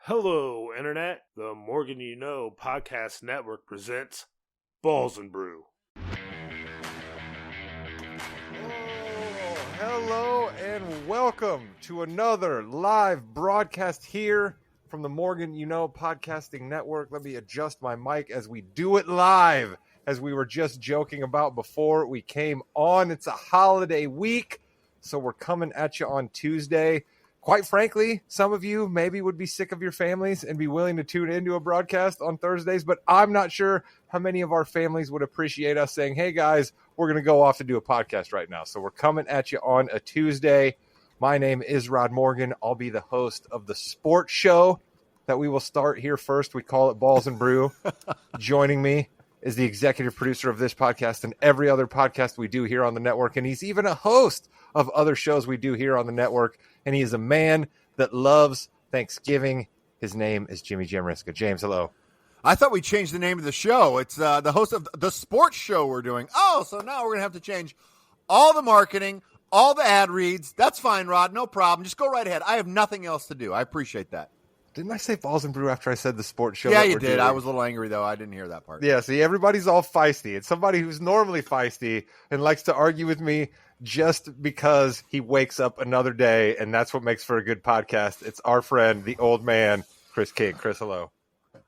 Hello, Internet. The Morgan You Know podcast network presents Balls and Brew. Hello and welcome to another live broadcast here from the Morgan You Know podcasting network. Let me adjust my mic as we do it live, as we were just joking about before we came on. It's a holiday week, so we're coming at you on Tuesday. Quite frankly, some of you maybe would be sick of your families and be willing to tune into a broadcast on Thursdays, but I'm not sure how many of our families would appreciate us saying, hey guys, we're going to go off to do a podcast right now. So we're coming at you on a Tuesday. My name is Rod Morgan. I'll be the host of the sports show that we will start here first. We call it Balls and Brew. Joining me is the executive producer of this podcast and every other podcast we do here on the network. And he's even a host of other shows we do here on the network. And he is a man that loves Thanksgiving. His name is Jimmy Jamriska. James, hello. I thought we changed the name of the show. It's the host of the sports show we're doing. Oh, so now we're going to have to change all the marketing, all the ad reads. That's fine, Rod. No problem. Just go right ahead. I have nothing else to do. I appreciate that. Didn't I say Balls and Brew after I said the sports show? Yeah, you did. Doing? I was a little angry, though. I didn't hear that part. Yeah, see, everybody's all feisty. It's somebody who's normally feisty and likes to argue with me just because he wakes up another day, and that's what makes for a good podcast. It's our friend, the old man, Chris King. Chris, hello.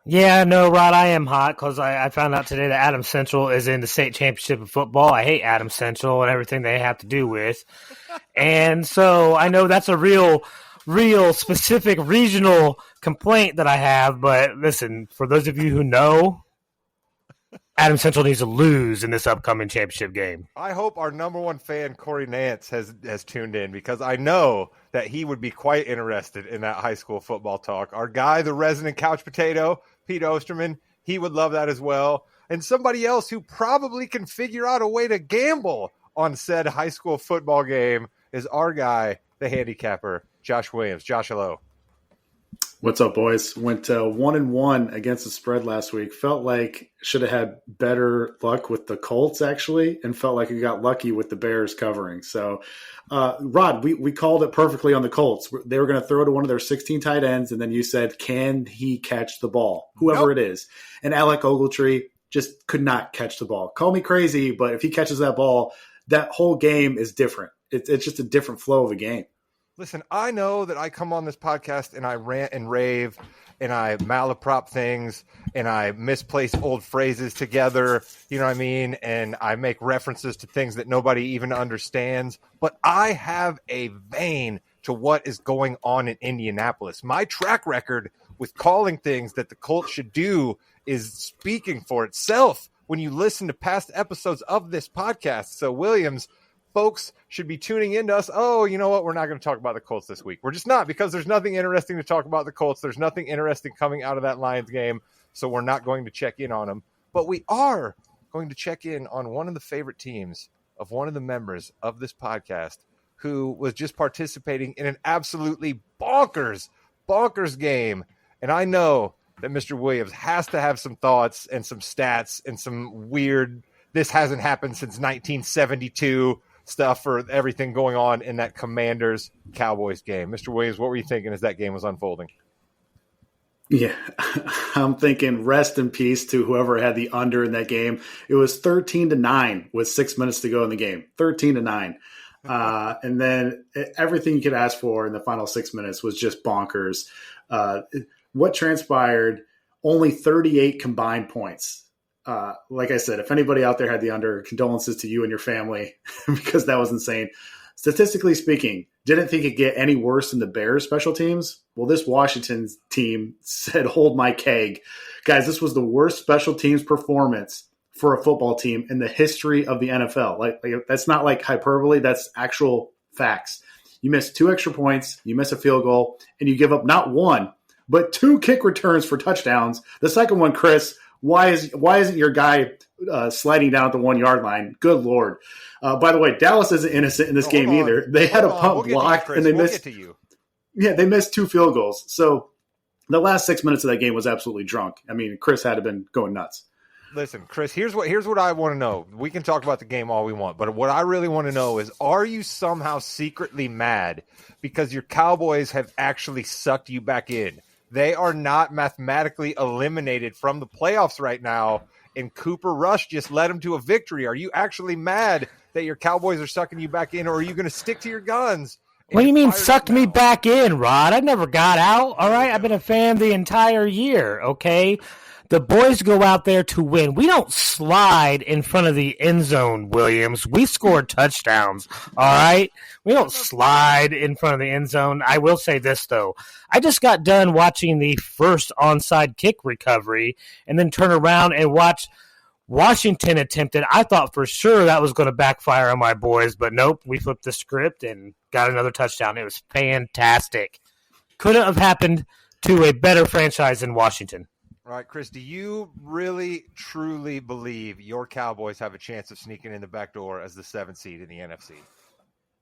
Yeah, no, Rod, I am hot because I found out today that Adams Central is in the state championship of football. I hate Adams Central and everything they have to do with. And so I know that's a real specific regional complaint that I have. But listen, for those of you who know, Adams Central needs to lose in this upcoming championship game. I hope our number one fan, Corey Nance, has tuned in because I know that he would be quite interested in that high school football talk. Our guy, the resident couch potato, Pete Osterman, he would love that as well. And somebody else who probably can figure out a way to gamble on said high school football game is our guy, the handicapper, Josh Williams. Josh, hello. What's up, boys? Went 1-1 against the spread last week. Felt like should have had better luck with the Colts, actually, and felt like we got lucky with the Bears covering. So, Rod, we called it perfectly on the Colts. They were going to throw to one of their 16 tight ends, and then you said, can he catch the ball? Whoever it is. And Alec Ogletree just could not catch the ball. Call me crazy, but if he catches that ball, that whole game is different. It's just a different flow of a game. Listen, I know that I come on this podcast and I rant and rave and I malaprop things and I misplace old phrases together, you know what I mean? And I make references to things that nobody even understands. But I have a vein to what is going on in Indianapolis. My track record with calling things that the Colts should do is speaking for itself when you listen to past episodes of this podcast. So, Williams, folks should be tuning into us. Oh, you know what? We're not going to talk about the Colts this week. We're just not, because there's nothing interesting to talk about the Colts. There's nothing interesting coming out of that Lions game, so we're not going to check in on them. But we are going to check in on one of the favorite teams of one of the members of this podcast who was just participating in an absolutely bonkers game. And I know that Mr. Williams has to have some thoughts and some stats and some weird, this hasn't happened since 1972 stuff for everything going on in that Commanders-Cowboys game. Mr. Williams, what were you thinking as that game was unfolding? Yeah, I'm thinking rest in peace to whoever had the under in that game. It was 13-9 with 6 minutes to go in the game. 13-9. And then everything you could ask for in the final 6 minutes was just bonkers. What transpired, only 38 combined points. Like I said, if anybody out there had the under, condolences to you and your family because that was insane. Statistically speaking, didn't think it'd get any worse than the Bears special teams. Well, this Washington team said, hold my keg. Guys, this was the worst special teams performance for a football team in the history of the NFL. Like that's not like hyperbole. That's actual facts. You miss 2 extra points, you miss a field goal, and you give up not 1, but 2 kick returns for touchdowns. The second one, Chris, why isn't your guy sliding down at the 1 yard line? Good Lord. By the way, Dallas isn't innocent in this game either. They had a punt block and they missed. Yeah, they missed 2 field goals. So the last 6 minutes of that game was absolutely drunk. I mean, Chris had to have been going nuts. Listen, Chris, here's what I want to know. We can talk about the game all we want, but what I really want to know is, are you somehow secretly mad because your Cowboys have actually sucked you back in They are not mathematically eliminated from the playoffs right now, and Cooper Rush just led them to a victory. Are you actually mad that your Cowboys are sucking you back in, or are you going to stick to your guns? What do you mean sucked me back in, Rod? I never got out, all right? I've been a fan the entire year, okay? The boys go out there to win. We don't slide in front of the end zone, Williams. We score touchdowns, all right? We don't slide in front of the end zone. I will say this, though. I just got done watching the first onside kick recovery and then turn around and watch Washington attempted. I thought for sure that was going to backfire on my boys, but nope, we flipped the script and got another touchdown. It was fantastic. Couldn't have happened to a better franchise in Washington. All right, Chris, do you really, truly believe your Cowboys have a chance of sneaking in the back door as the 7th seed in the NFC?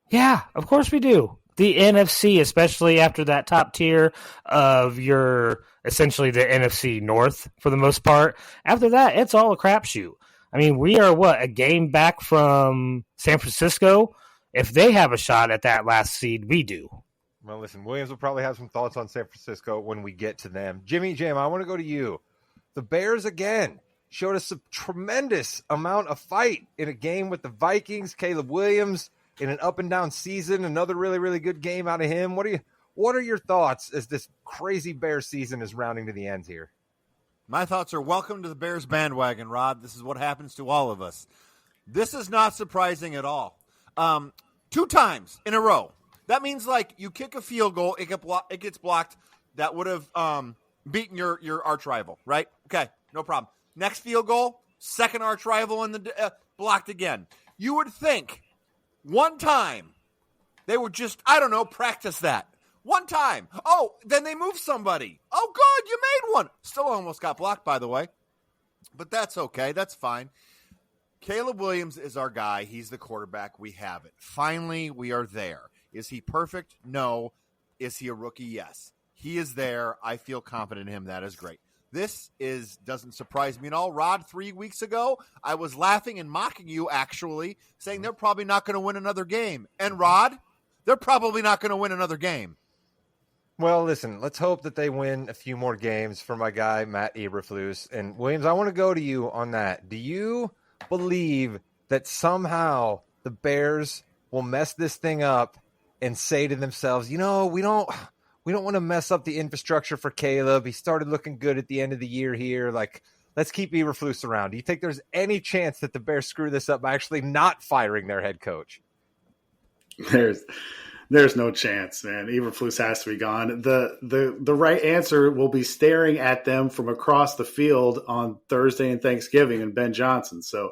Yeah, of course we do. The NFC, especially after that top tier of your essentially the NFC North for the most part. After that, it's all a crapshoot. I mean, we are a game back from San Francisco? If they have a shot at that last seed, we do. Well, listen, Williams will probably have some thoughts on San Francisco when we get to them. Jimmy Jam, I want to go to you. The Bears, again, showed us a tremendous amount of fight in a game with the Vikings. Caleb Williams in an up-and-down season, another really, really good game out of him. What are your thoughts as this crazy Bears season is rounding to the end here? My thoughts are welcome to the Bears bandwagon, Rod. This is what happens to all of us. This is not surprising at all. 2 times in a row. That means, like, you kick a field goal, it gets blocked. That would have beaten your arch rival, right? Okay, no problem. Next field goal, second arch rival in the blocked again. You would think one time they would just, practice that. One time. Oh, then they move somebody. Oh, good, you made one. Still almost got blocked, by the way. But that's okay. That's fine. Caleb Williams is our guy. He's the quarterback. We have it. Finally, we are there. Is he perfect? No. Is he a rookie? Yes. He is there. I feel confident in him. That is great. This doesn't surprise me at all. Rod, 3 weeks ago, I was laughing and mocking you, actually, saying they're probably not going to win another game. And Rod, they're probably not going to win another game. Well, listen, let's hope that they win a few more games for my guy, Matt Eberflus. And Williams, I want to go to you on that. Do you believe that somehow the Bears will mess this thing up and say to themselves, we don't want to mess up the infrastructure for Caleb. He started looking good at the end of the year here. Like, let's keep Eberflus around. Do you think there's any chance that the Bears screw this up by actually not firing their head coach? There's no chance, man. Eberflus has to be gone. The right answer will be staring at them from across the field on Thursday and Thanksgiving and Ben Johnson. So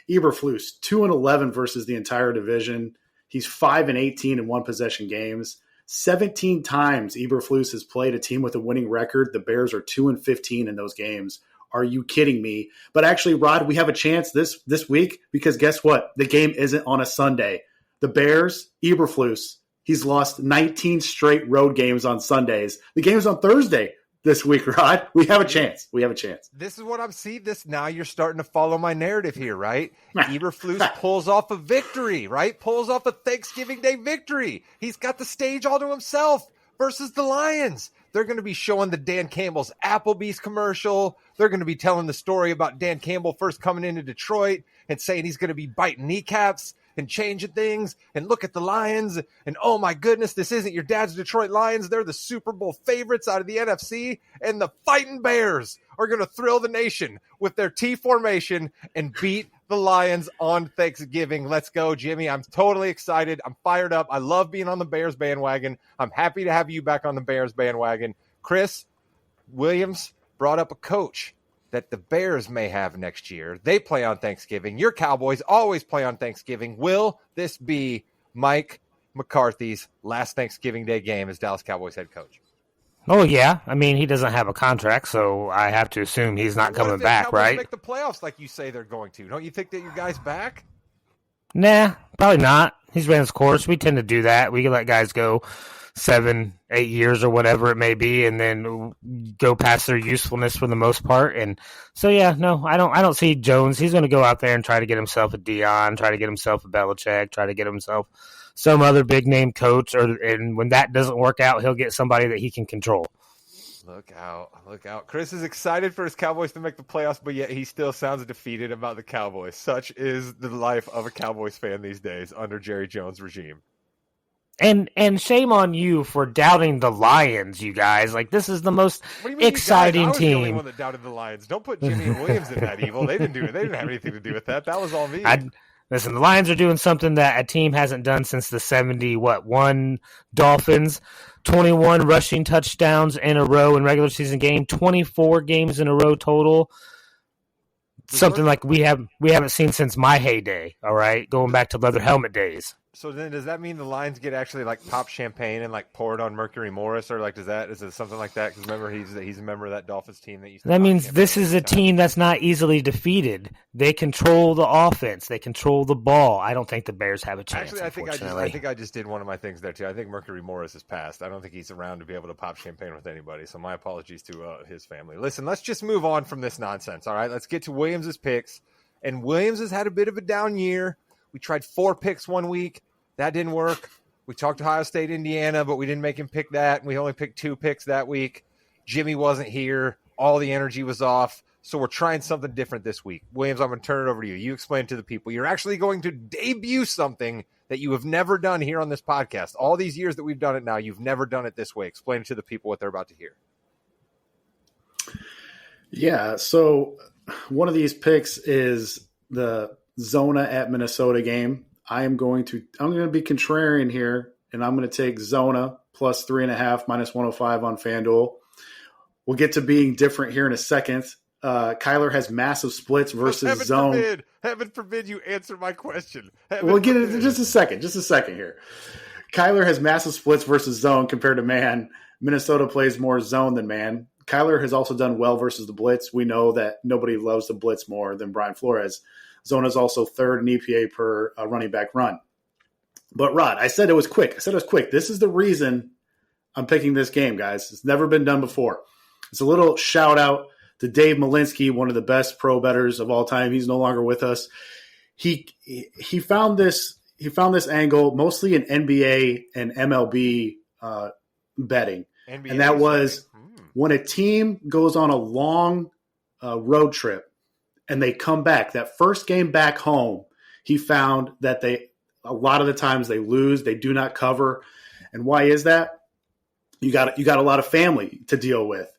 Eberflus, 2-11 versus the entire division. He's 5-18 in one possession games. 17 times Eberflus has played a team with a winning record. The Bears are 2-15 in those games. Are you kidding me? But actually, Rod, we have a chance this week because guess what? The game isn't on a Sunday. The Bears, Eberflus, he's lost 19 straight road games on Sundays. The game's on Thursday this week, Rod. We have a chance. This is what I'm seeing. Now you're starting to follow my narrative here, right? Eberflus pulls off a victory, right? Pulls off a Thanksgiving Day victory. He's got the stage all to himself versus the Lions. They're going to be showing the Dan Campbell's Applebee's commercial. They're going to be telling the story about Dan Campbell first coming into Detroit and saying he's going to be biting kneecaps and changing things, and look at the Lions, and oh my goodness, this isn't your dad's Detroit Lions. They're the Super Bowl favorites out of the NFC, and the Fighting Bears are going to thrill the nation with their T formation and beat the Lions on Thanksgiving. Let's go, Jimmy. I'm totally excited. I'm fired up. I love being on the Bears bandwagon. I'm happy to have you back on the Bears bandwagon. Chris, Williams brought up a coach that the Bears may have next year. They play on Thanksgiving. Your Cowboys always play on Thanksgiving. Will this be Mike McCarthy's last Thanksgiving Day game as Dallas Cowboys head coach? Oh, yeah. I mean, he doesn't have a contract, so I have to assume he's not coming back, Cowboys right? Make the playoffs like you say they're going to. Don't you think that your guy's back? Nah, probably not. He's ran his course. We tend to do that. We let guys go 7-8 years or whatever it may be, and then go past their usefulness for the most part. And so, yeah, no, I don't see Jones. He's going to go out there and try to get himself a Dion, try to get himself a Belichick, try to get himself some other big name coach. And when that doesn't work out, he'll get somebody that he can control. Look out. Chris is excited for his Cowboys to make the playoffs, but yet he still sounds defeated about the Cowboys. Such is the life of a Cowboys fan these days under Jerry Jones' regime. And shame on you for doubting the Lions, you guys. Like, this is the most exciting I was team. the only one that doubted the Lions. Don't put Jimmy and Williams in that evil. They didn't have anything to do with that. That was all me. Listen, the Lions are doing something that a team hasn't done since the 71 Dolphins. 21 rushing touchdowns in a row in regular season game. 24 games in a row total. Something like we haven't seen since my heyday. All right, going back to leather helmet days. So then, does that mean the Lions get actually like pop champagne and like pour it on Mercury Morris, or like is it something like that? Because remember, he's a member of that Dolphins team that used to. That means this is a team that's not easily defeated. They control the offense. They control the ball. I don't think the Bears have a chance. Actually, I think I just did one of my things there too. I think Mercury Morris is passed. I don't think he's around to be able to pop champagne with anybody. So my apologies to his family. Listen, let's just move on from this nonsense. All right, let's get to Williams's picks. And Williams has had a bit of a down year. We tried 4 picks one week. That didn't work. We talked Ohio State, Indiana, but we didn't make him pick that. We only picked 2 picks that week. Jimmy wasn't here. All the energy was off. So we're trying something different this week. Williams, I'm going to turn it over to you. You explain to the people. You're actually going to debut something that you have never done here on this podcast. All these years that we've done it now, you've never done it this way. Explain to the people what they're about to hear. Yeah, so one of these picks is the Zona at Minnesota game. I'm going to be contrarian here, and I'm going to take Zona plus 3.5 minus 105 on FanDuel. We'll get to being different here in a second. Kyler has massive splits versus zone. Heaven forbid you answer my question. We'll get it in just a second here. Kyler has massive splits versus zone compared to man. Minnesota plays more zone than man. Kyler has also done well versus the blitz. We know that nobody loves the blitz more than Brian Flores. Zone is also third in EPA per running back run. But Rod, I said it was quick. This is the reason I'm picking this game, guys. It's never been done before. It's a little shout out to Dave Malinsky, one of the best pro bettors of all time. He's no longer with us. He found this angle mostly in NBA and MLB betting, and that was when a team goes on a long road trip and they come back. That first game back home, he found that a lot of the times they lose, they do not cover, and why is that? You got a lot of family to deal with.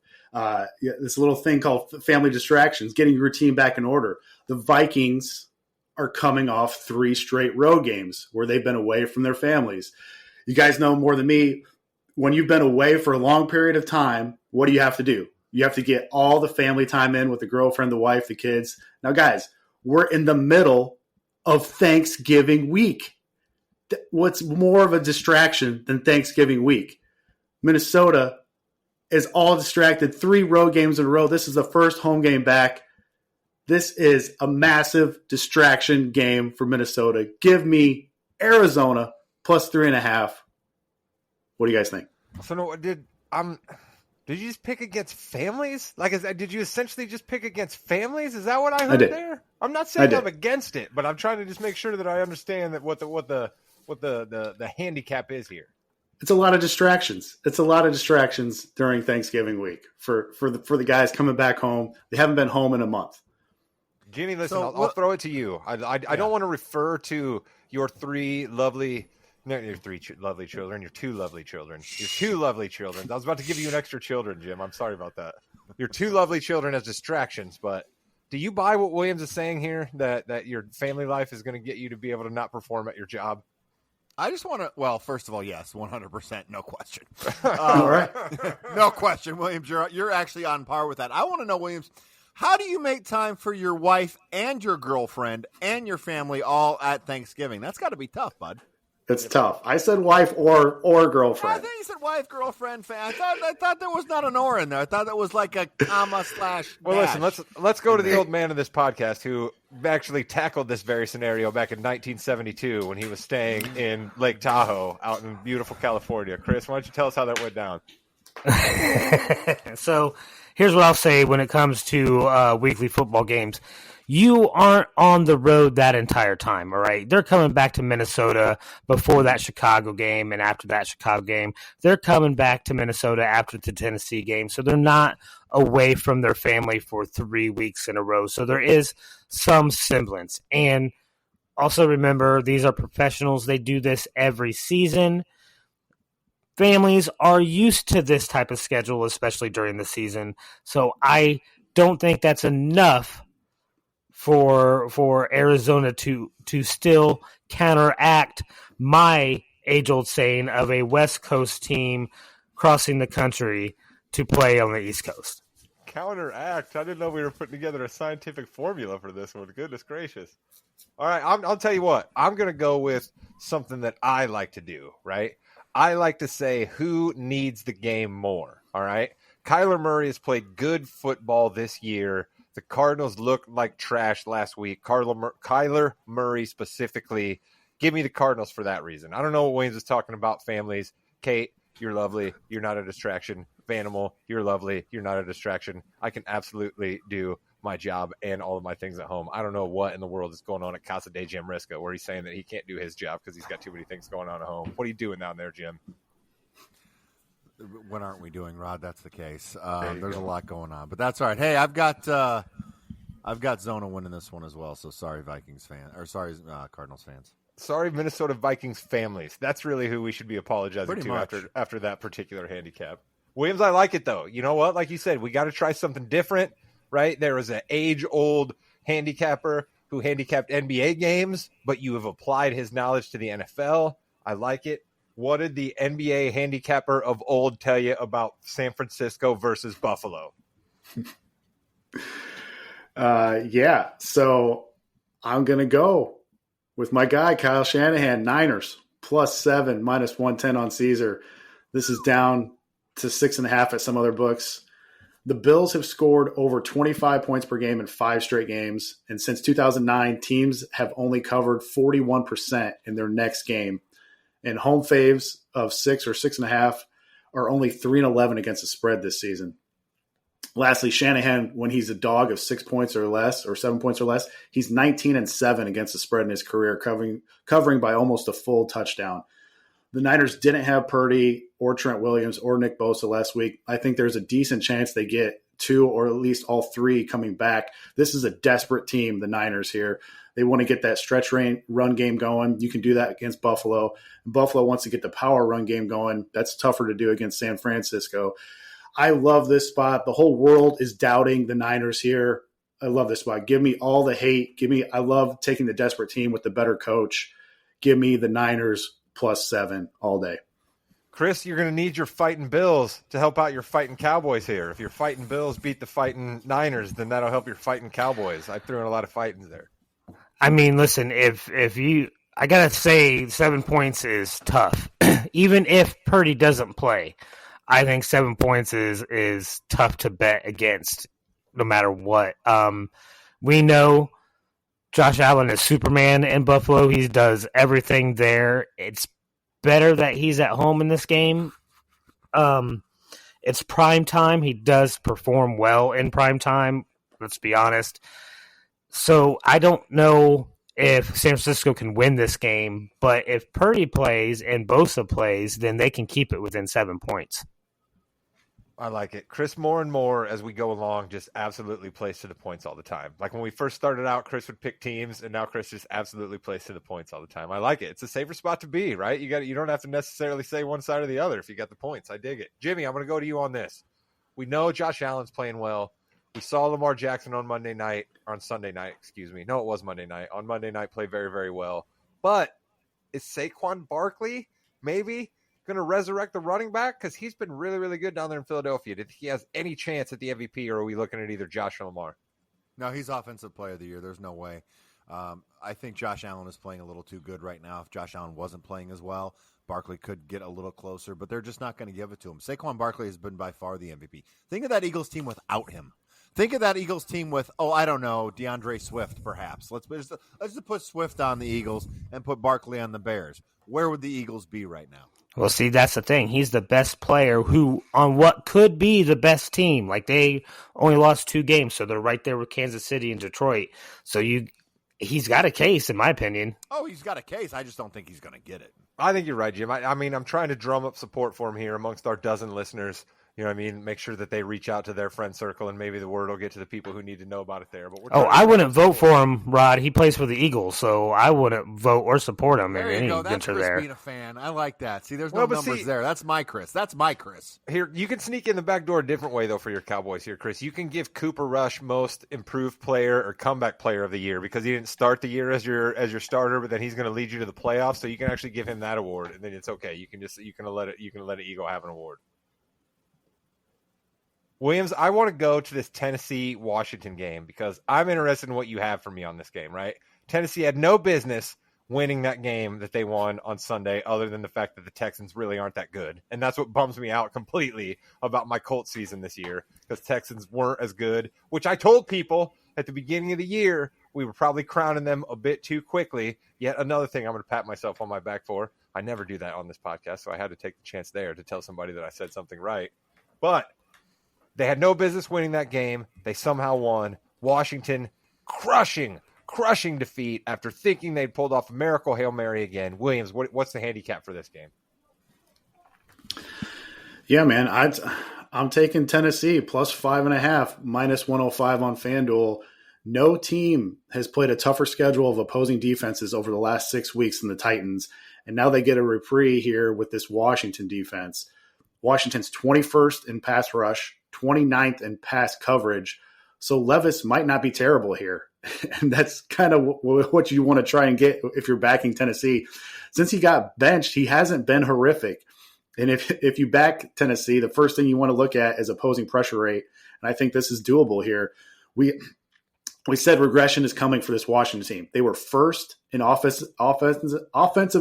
This little thing called family distractions, getting your routine back in order. The Vikings are coming off 3 straight road games where they've been away from their families. You guys know more than me. When you've been away for a long period of time, what do you have to do? You have to get all the family time in with the girlfriend, the wife, the kids. Now, guys, we're in the middle of Thanksgiving week. What's more of a distraction than Thanksgiving week? Minnesota is all distracted. 3 road games in a row. This is the first home game back. This is a massive distraction game for Minnesota. Give me Arizona plus 3.5. What do you guys think? So did you just pick against families? Did you essentially just pick against families? Is that what I heard there? I'm not saying I'm against it, but I'm trying to just make sure that I understand that what the handicap is here. It's a lot of distractions. It's a lot of distractions during Thanksgiving week for the guys coming back home. They haven't been home in a month. Jimmy, listen, I'll throw it to you. I don't want to refer to your 3 lovely. No, your 3 lovely children. Your 2 lovely children. Your 2 lovely children. I was about to give you an extra children, Jim. I'm sorry about that. Your 2 lovely children as distractions. But do you buy what Williams is saying here, that your family life is going to get you to be able to not perform at your job? I just want to, well, first of all, yes, 100%, no question. All right. No question, Williams. You're actually on par with that. I want to know, Williams, how do you make time for your wife and your girlfriend and your family all at Thanksgiving? That's got to be tough, bud. It's tough. I said wife or girlfriend. I think you said wife, girlfriend, I thought there was not an or in there. I thought that was like a comma / Well, listen, let's go to the old man of this podcast who actually tackled this very scenario back in 1972 when he was staying in Lake Tahoe out in beautiful California. Chris, why don't you tell us how that went down? So here's what I'll say when it comes to weekly football games. you aren't on the road that entire time, all right? They're coming back to Minnesota before that Chicago game and after that Chicago game. They're coming back to Minnesota after the Tennessee game. So they're not away from their family for 3 weeks in a row. So there is some semblance. And also remember, these are professionals. They do this every season. Families are used to this type of schedule, especially during the season. So I don't think that's enough for Arizona to still counteract my age-old saying of a West Coast team crossing the country to play on the East Coast. Counteract? I didn't know we were putting together a scientific formula for this one. Goodness gracious. All right, I'll tell you what. I'm going to go with something that I like to do, right? I like to say who needs the game more, all right? Kyler Murray has played good football this year. The Cardinals looked like trash last week. Kyler Murray specifically. Give me the Cardinals for that reason. I don't know what Wayne's is talking about families. Kate, you're lovely. You're not a distraction. Vanimal, you're lovely. You're not a distraction. I can absolutely do my job and all of my things at home. I don't know what in the world is going on at Casa de Jim Risca where he's saying that he can't do his job because he's got too many things going on at home. What are you doing down there, Jim? When aren't we doing, Rod? That's the case. There's a lot going on, but that's all right. Hey, I've got Zona winning this one as well. So sorry, Vikings fan, or sorry, Cardinals fans. Sorry, Minnesota Vikings families. That's really who we should be apologizing Pretty to much. after that particular handicap. Williams, I like it though. You know what? Like you said, we got to try something different, right? There was an age-old handicapper who handicapped NBA games, but you have applied his knowledge to the NFL. I like it. What did the NBA handicapper of old tell you about San Francisco versus Buffalo? Yeah. So I'm going to go with my guy, Kyle Shanahan, Niners, +7, -110 on Caesar. This is down to 6.5 at some other books. The Bills have scored over 25 points per game in 5 straight games. And since 2009, teams have only covered 41% in their next game. And home faves of 6 or 6.5 are only 3-11 against the spread this season. Lastly, Shanahan, when he's a dog of 6 points or less, or 7 points or less, he's 19-7 against the spread in his career, covering by almost a full touchdown. The Niners didn't have Purdy or Trent Williams or Nick Bosa last week. I think there's a decent chance they get 2 or at least all 3 coming back. This is a desperate team, the Niners here. They want to get that stretch run game going. You can do that against Buffalo. Buffalo wants to get the power run game going. That's tougher to do against San Francisco. I love this spot. The whole world is doubting the Niners here. I love this spot. Give me all the hate. I love taking the desperate team with the better coach. Give me the Niners +7 all day. Chris, you're going to need your fighting Bills to help out your fighting Cowboys here. If your fighting Bills beat the fighting Niners, then that'll help your fighting Cowboys. I threw in a lot of fightings there. I mean, listen, if you – I got to say 7 points is tough. Even if Purdy doesn't play, I think 7 points is tough to bet against no matter what. We know Josh Allen is Superman in Buffalo. He does everything there. It's better that he's at home in this game. It's prime time. He does perform well in prime time. Let's be honest. So I don't know if San Francisco can win this game, but if Purdy plays and Bosa plays, then they can keep it within 7 points. I like it. Chris, more and more as we go along, just absolutely plays to the points all the time. Like when we first started out, Chris would pick teams, and now Chris just absolutely plays to the points all the time. I like it. It's a safer spot to be, right? You don't have to necessarily say one side or the other if you got the points. I dig it. Jimmy, I'm going to go to you on this. We know Josh Allen's playing well. We saw Lamar Jackson on Sunday night. No, it was Monday night. On Monday night, play very, very well. But is Saquon Barkley maybe going to resurrect the running back? Because he's been really, really good down there in Philadelphia. Did he has any chance at the MVP, or are we looking at either Josh or Lamar? No, he's Offensive Player of the Year. There's no way. I think Josh Allen is playing a little too good right now. If Josh Allen wasn't playing as well, Barkley could get a little closer, but they're just not going to give it to him. Saquon Barkley has been by far the MVP. Think of that Eagles team without him. Think of that Eagles team with, I don't know, DeAndre Swift, perhaps. Let's just put Swift on the Eagles and put Barkley on the Bears. Where would the Eagles be right now? Well, see, that's the thing. He's the best player who, on what could be the best team. Like, they only lost 2 games, so they're right there with Kansas City and Detroit. So he's got a case, in my opinion. Oh, he's got a case. I just don't think he's going to get it. I think you're right, Jim. I mean, I'm trying to drum up support for him here amongst our dozen listeners. You know what I mean? Make sure that they reach out to their friend circle, and maybe the word will get to the people who need to know about it there. But I wouldn't vote for him, Rod. He plays for the Eagles, so I wouldn't vote or support him There in you any go. That's venture Chris there. being a fan. I like that. See, there's no numbers there. That's my Chris. Here, you can sneak in the back door a different way, though, for your Cowboys here, Chris. You can give Cooper Rush most improved player or comeback player of the year because he didn't start the year as your starter, but then he's going to lead you to the playoffs. So you can actually give him that award, and then it's okay. You can let an Eagle have an award. Williams, I want to go to this Tennessee-Washington game because I'm interested in what you have for me on this game, right? Tennessee had no business winning that game that they won on Sunday other than the fact that the Texans really aren't that good. And that's what bums me out completely about my Colts season this year because Texans weren't as good, which I told people at the beginning of the year we were probably crowning them a bit too quickly. Yet another thing I'm going to pat myself on my back for. I never do that on this podcast, so I had to take the chance there to tell somebody that I said something right. But they had no business winning that game. They somehow won. Washington, crushing defeat after thinking they'd pulled off a miracle Hail Mary again. Williams, what's the handicap for this game? Yeah, man, I'm taking Tennessee plus 5.5, minus 105 on FanDuel. No team has played a tougher schedule of opposing defenses over the last 6 weeks than the Titans, and now they get a reprieve here with this Washington defense. Washington's 21st in pass rush, 29th in pass coverage. So Levis might not be terrible here. And that's kind of what you want to try and get if you're backing Tennessee. Since he got benched, he hasn't been horrific. And if you back Tennessee, the first thing you want to look at is opposing pressure rate. And I think this is doable here. We said regression is coming for this Washington team. They were first in offensive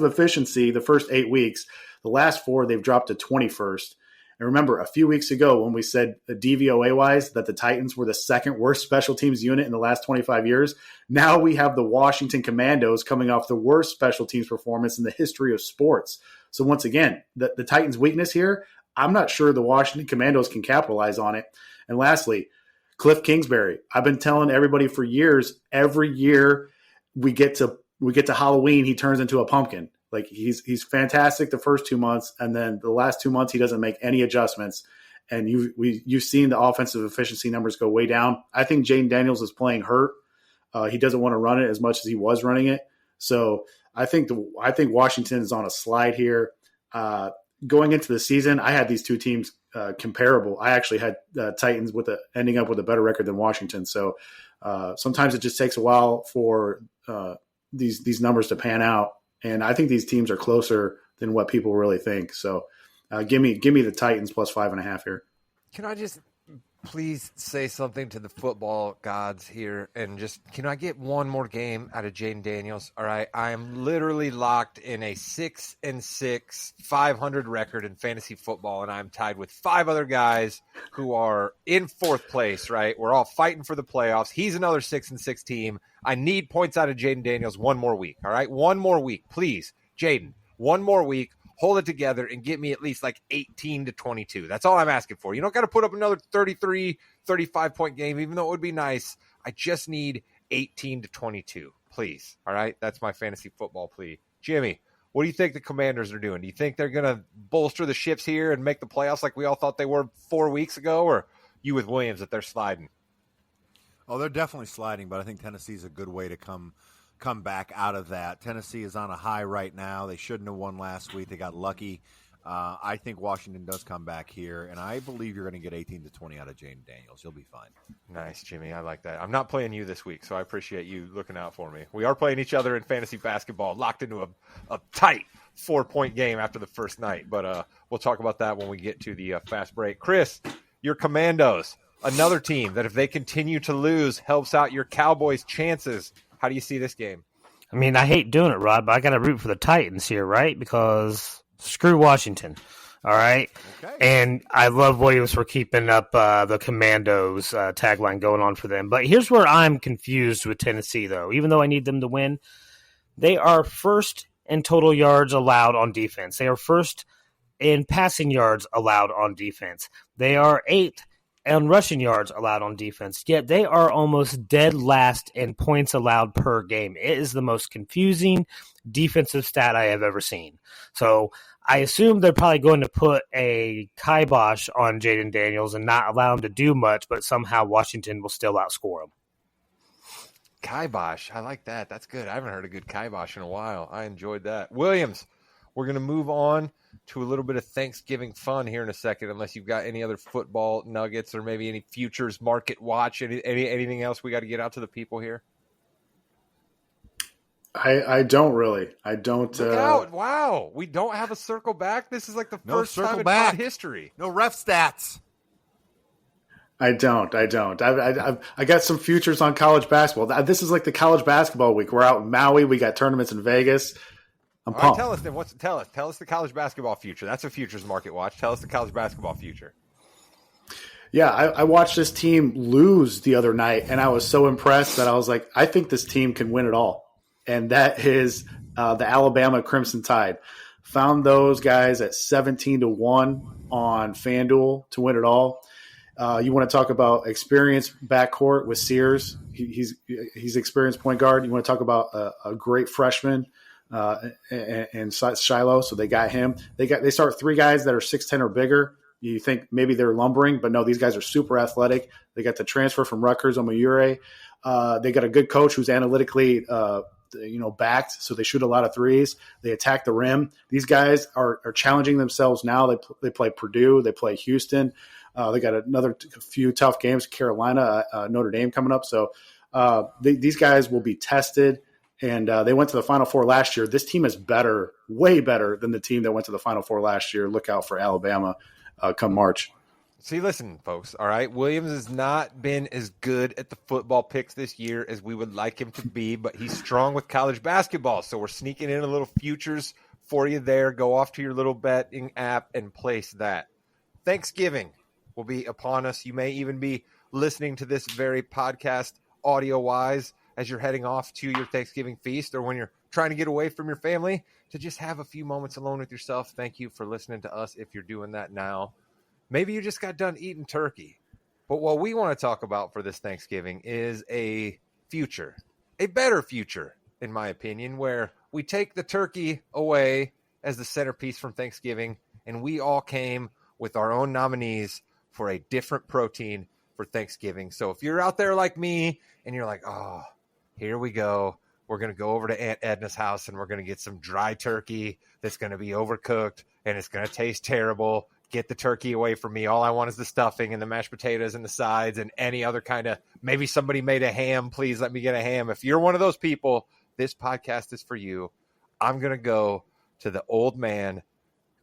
efficiency the first 8 weeks. The last 4, they've dropped to 21st. And remember, a few weeks ago when we said DVOA-wise that the Titans were the second worst special teams unit in the last 25 years, now we have the Washington Commandos coming off the worst special teams performance in the history of sports. So once again, the Titans' weakness here, I'm not sure the Washington Commandos can capitalize on it. And lastly, Cliff Kingsbury. I've been telling everybody for years, every year we get to Halloween, he turns into a pumpkin. Like he's fantastic the first 2 months, and then the last 2 months he doesn't make any adjustments. And you've seen the offensive efficiency numbers go way down. I think Jaden Daniels is playing hurt. He doesn't want to run it as much as he was running it. So I think Washington is on a slide here. Going into the season, I had these two teams comparable. I actually had Titans ending up with a better record than Washington. So sometimes it just takes a while for these numbers to pan out. And I think these teams are closer than what people really think. So give me the Titans plus 5.5 here. Can I just please say something to the football gods here? And just, can I get one more game out of Jaden Daniels? All right. I am literally locked in a 6-6, 500 record in fantasy football. And I'm tied with 5 other guys who are in 4th place, right? We're all fighting for the playoffs. He's another 6-6 team. I need points out of Jaden Daniels one more week. All right. One more week, please. Jaden, one more week. Hold it together and get me at least like 18 to 22. That's all I'm asking for. You don't got to put up another 33, 35-point game, even though it would be nice. I just need 18 to 22, please. All right? That's my fantasy football plea. Jimmy, what do you think the Commanders are doing? Do you think they're going to bolster the ships here and make the playoffs like we all thought they were 4 weeks ago? Or you with Williams that they're sliding? Oh, they're definitely sliding, but I think Tennessee's a good way to come back out of that. Tennessee is on a high right now. They shouldn't have won last week. They got lucky. I think Washington does come back here, and I believe you're going to get 18 to 20 out of Jaden Daniels. You'll be fine. Nice, Jimmy. I like that. I'm not playing you this week, so I appreciate you looking out for me. We are playing each other in fantasy basketball, locked into a tight 4-point game after the first night, but we'll talk about that when we get to the fast break. Chris, your Commandos, another team that if they continue to lose helps out your Cowboys' chances. How do you see this game? I mean, I hate doing it, Rod, but I got to root for the Titans here, right? Because screw Washington, all right? Okay. And I love Williams for keeping up the Commandos tagline going on for them. But here's where I'm confused with Tennessee, though. Even though I need them to win, they are first in total yards allowed on defense. They are first in passing yards allowed on defense. They are 8th in rushing yards allowed on defense, yet they are almost dead last in points allowed per game. It is the most confusing defensive stat I have ever seen. So I assume they're probably going to put a kibosh on Jaden Daniels and not allow him to do much, but somehow Washington will still outscore him. Kibosh. I like that. That's good. I haven't heard a good kibosh in a while. I enjoyed that. Williams, we're going to move on to a little bit of Thanksgiving fun here in a second, unless you've got any other football nuggets or maybe any futures market watch, anything else we got to get out to the people here. I don't really. I don't. Look out. Wow. We don't have a circle back. This is like the first time in pod history. No ref stats. I don't. I got some futures on college basketball. This is like the college basketball week. We're out in Maui. We got tournaments in Vegas. I'm pumped. Tell us then. Tell us the college basketball future. That's a futures market watch. Tell us the college basketball future. Yeah, I watched this team lose the other night, and I was so impressed that I was like, I think this team can win it all. And that is the Alabama Crimson Tide. Found those guys at 17-1 on FanDuel to win it all. You want to talk about experienced backcourt with Sears? He's experienced point guard. You want to talk about a great freshman and Shiloh? So they got him. They start 3 guys that are 6'10" or bigger. You think maybe they're lumbering, but no, these guys are super athletic. They got the transfer from Rutgers, Omayure. They got a good coach who's analytically backed, so they shoot a lot of threes. They attack the rim. These guys are challenging themselves now. They play Purdue. They play Houston. They got another few tough games, Carolina, Notre Dame coming up. So these guys will be tested, and they went to the Final Four last year. This team is better, way better than the team that went to the Final Four last year. Look out for Alabama come March. See, listen, folks, all right? Williams has not been as good at the football picks this year as we would like him to be, but he's strong with college basketball, so we're sneaking in a little futures for you there. Go off to your little betting app and place that. Thanksgiving will be upon us. You may even be listening to this very podcast audio-wise as you're heading off to your Thanksgiving feast or when you're trying to get away from your family to just have a few moments alone with yourself. Thank you for listening to us if you're doing that now. Maybe you just got done eating turkey. But what we want to talk about for this Thanksgiving is a future, a better future, in my opinion, where we take the turkey away as the centerpiece from Thanksgiving, and we all came with our own nominees for a different protein for Thanksgiving. So if you're out there like me and you're like, oh, here we go. We're going to go over to Aunt Edna's house and we're going to get some dry turkey that's going to be overcooked and it's going to taste terrible. Get the turkey away from me. All I want is the stuffing and the mashed potatoes and the sides and any other kind of, maybe somebody made a ham. Please let me get a ham. If you're one of those people, this podcast is for you. I'm going to go to the old man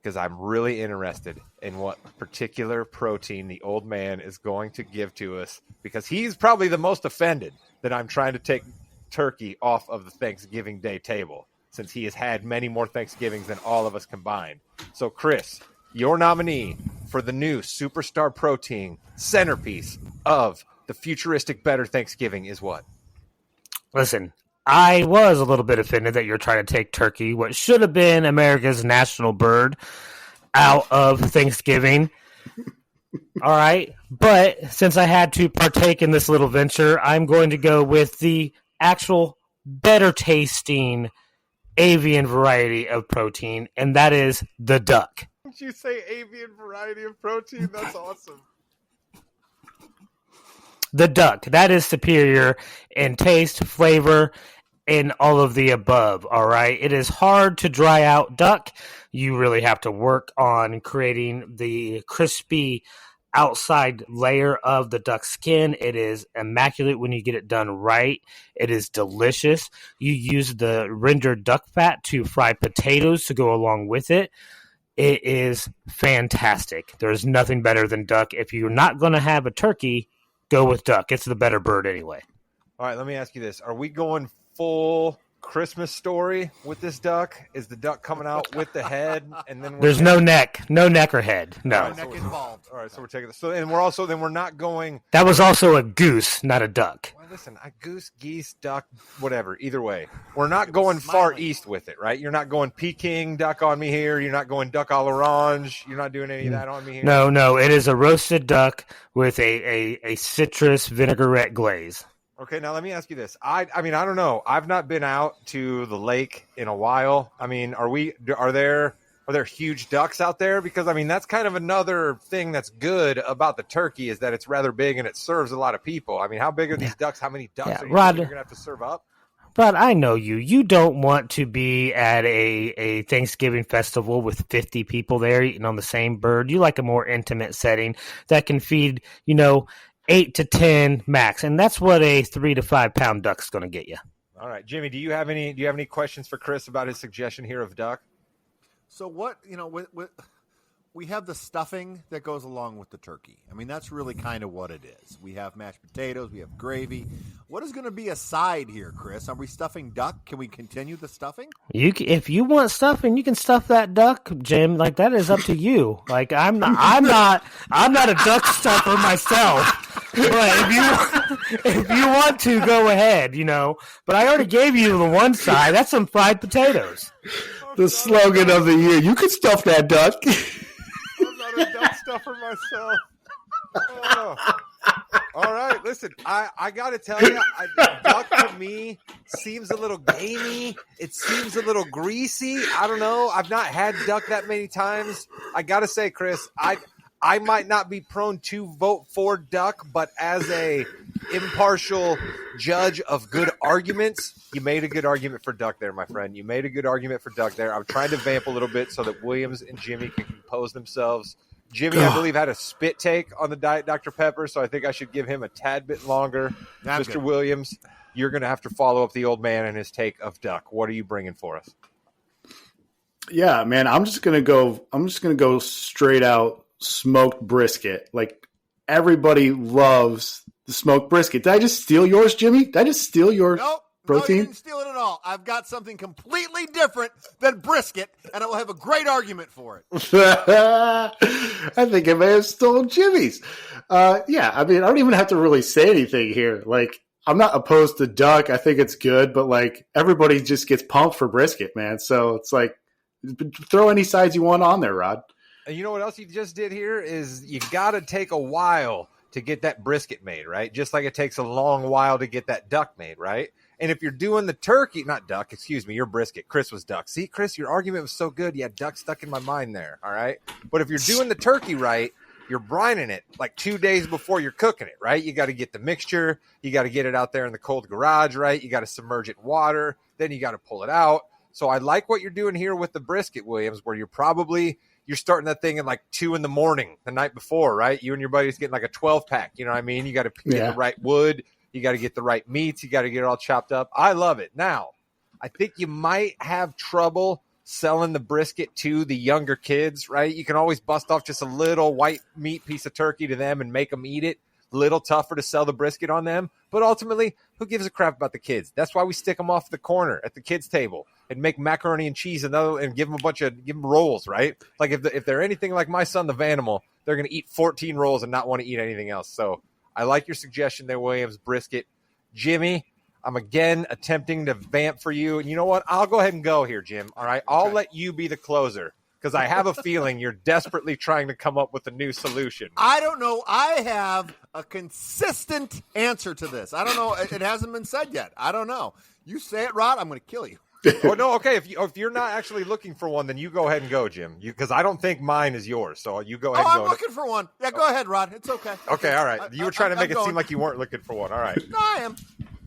because I'm really interested in what particular protein the old man is going to give to us because he's probably the most offended that I'm trying to take turkey off of the Thanksgiving Day table since he has had many more Thanksgivings than all of us combined. So, Chris, your nominee for the new superstar protein centerpiece of the futuristic better Thanksgiving is what? Listen, I was a little bit offended that you're trying to take turkey, what should have been America's national bird, out of Thanksgiving. All right. But since I had to partake in this little venture, I'm going to go with the actual better tasting avian variety of protein, and that is the duck. Did you say avian variety of protein? That's awesome. The duck. That is superior in taste, flavor, and all of the above, all right? It is hard to dry out duck. You really have to work on creating the crispy outside layer of the duck skin. It is immaculate when you get it done right. It is delicious. You use the rendered duck fat to fry potatoes to go along with it. It is fantastic. There's nothing better than duck. If you're not going to have a turkey, go with duck. It's the better bird anyway. All right, let me ask you this. Are we going full Christmas story with this duck? Is the duck coming out with the head, and then There's no neck or head. No, No neck involved. All right, so we're taking this. So, and we're not going. that was also a goose, not a duck. Well, listen, a goose, geese, duck, whatever. Either way, we're not going far east with it, right? You're not going Peking duck on me here. You're not going duck à l'orange. You're not doing any of that on me here. No, it is a roasted duck with a citrus vinaigrette glaze. Okay, now let me ask you this. I mean, I don't know. I've not been out to the lake in a while. I mean, are there huge ducks out there? Because I mean, that's kind of another thing that's good about the turkey is that it's rather big and it serves a lot of people. I mean, how big are these ducks? How many ducks are you Rod, you're gonna have to serve up? But I know you. You don't want to be at a Thanksgiving festival with 50 people there eating on the same bird. You like a more intimate setting that can feed, 8 to 10 max, and that's what a 3 to 5 pound duck's going to get you. All right, Jimmy, do you have any questions for Chris about his suggestion here of duck? So what we have the stuffing that goes along with the turkey. I mean, that's really kind of what it is. We have mashed potatoes, we have gravy. What is going to be a side here, Chris? Are we stuffing duck? Can we continue the stuffing? If you want stuffing, you can stuff that duck, Jim. Like that is up to you. Like I'm not a duck stuffer myself. But if you want to, go ahead, But I already gave you the one side. That's some fried potatoes. The slogan of the year. You can stuff that duck. I'm not a duck stuffer myself. Oh. All right, listen, I got to tell you, duck to me seems a little gamey. It seems a little greasy. I don't know. I've not had duck that many times. I got to say, Chris, I might not be prone to vote for duck, but as a impartial judge of good arguments, you made a good argument for duck there, my friend. You made a good argument for duck there. I'm trying to vamp a little bit so that Williams and Jimmy can compose themselves. Jimmy, I believe, had a spit take on the Diet Dr. Pepper, so I think I should give him a tad bit longer. That's Mr. good. Williams, you're going to have to follow up the old man and his take of duck. What are you bringing for us? Yeah, man, I'm just gonna go straight out smoked brisket. Like everybody loves the smoked brisket. Did I just steal yours, Jimmy? Did I just steal your protein? No, you didn't steal it at all. I've got something completely different than brisket, and I will have a great argument for it. I think I may have stolen Jimmy's. Yeah, I mean, I don't even have to really say anything here. Like, I'm not opposed to duck. I think it's good, but like everybody just gets pumped for brisket, man. So it's like, throw any sides you want on there, Rod. And you know what else you just did here is you got to take a while to get that brisket made, right? Just like it takes a long while to get that duck made, right? And if you're doing the turkey, not duck, excuse me, your brisket. Chris was duck. See, Chris, your argument was so good. You had duck stuck in my mind there, all right? But if you're doing the turkey right, you're brining it like 2 days before you're cooking it, right? You got to get the mixture. You got to get it out there in the cold garage, right? You got to submerge it in water. Then you got to pull it out. So I like what you're doing here with the brisket, Williams, where you're starting that thing at like 2 a.m. the night before, right? You and your buddies getting like a 12-pack. You know what I mean? You got to get the right wood. You got to get the right meats. You got to get it all chopped up. I love it. Now, I think you might have trouble selling the brisket to the younger kids, right? You can always bust off just a little white meat piece of turkey to them and make them eat it. Little tougher to sell the brisket on them. But ultimately, who gives a crap about the kids? That's why we stick them off the corner at the kids' table and make macaroni and cheese and give them rolls, right? Like if they're anything like my son, the Vanimal, they're going to eat 14 rolls and not want to eat anything else. So I like your suggestion there, Williams, brisket. Jimmy, I'm again attempting to vamp for you. And you know what? I'll go ahead and go here, Jim. All right? I'll let you be the closer because I have a feeling you're desperately trying to come up with a new solution. I don't know. I have a consistent answer to this. I don't know. It hasn't been said yet. I don't know. You say it, Rod, I'm going to kill you. Oh, no, okay. If you're not actually looking for one, then you go ahead and go, Jim. Because I don't think mine is yours. So you go ahead and go. I'm looking for one. Yeah, go ahead, Rod. It's okay. Okay, all right. You were trying to make it seem like you weren't looking for one. All right. No, I am.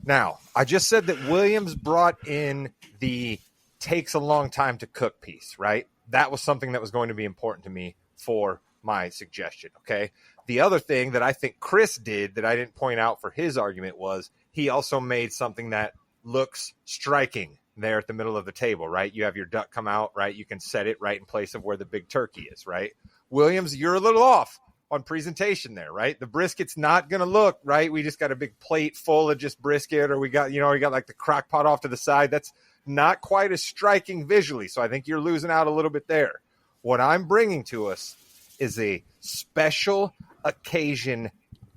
Now, I just said that Williams brought in the takes a long time to cook piece, right? That was something that was going to be important to me for my suggestion, okay? The other thing that I think Chris did that I didn't point out for his argument was he also made something that looks striking there at the middle of the table, right? You have your duck come out, right? You can set it right in place of where the big turkey is, right? Williams, you're a little off on presentation there, right? The brisket's not going to look right. We just got a big plate full of just brisket, or we got like the crock pot off to the side. That's not quite as striking visually. So I think you're losing out a little bit there. What I'm bringing to us is a special occasion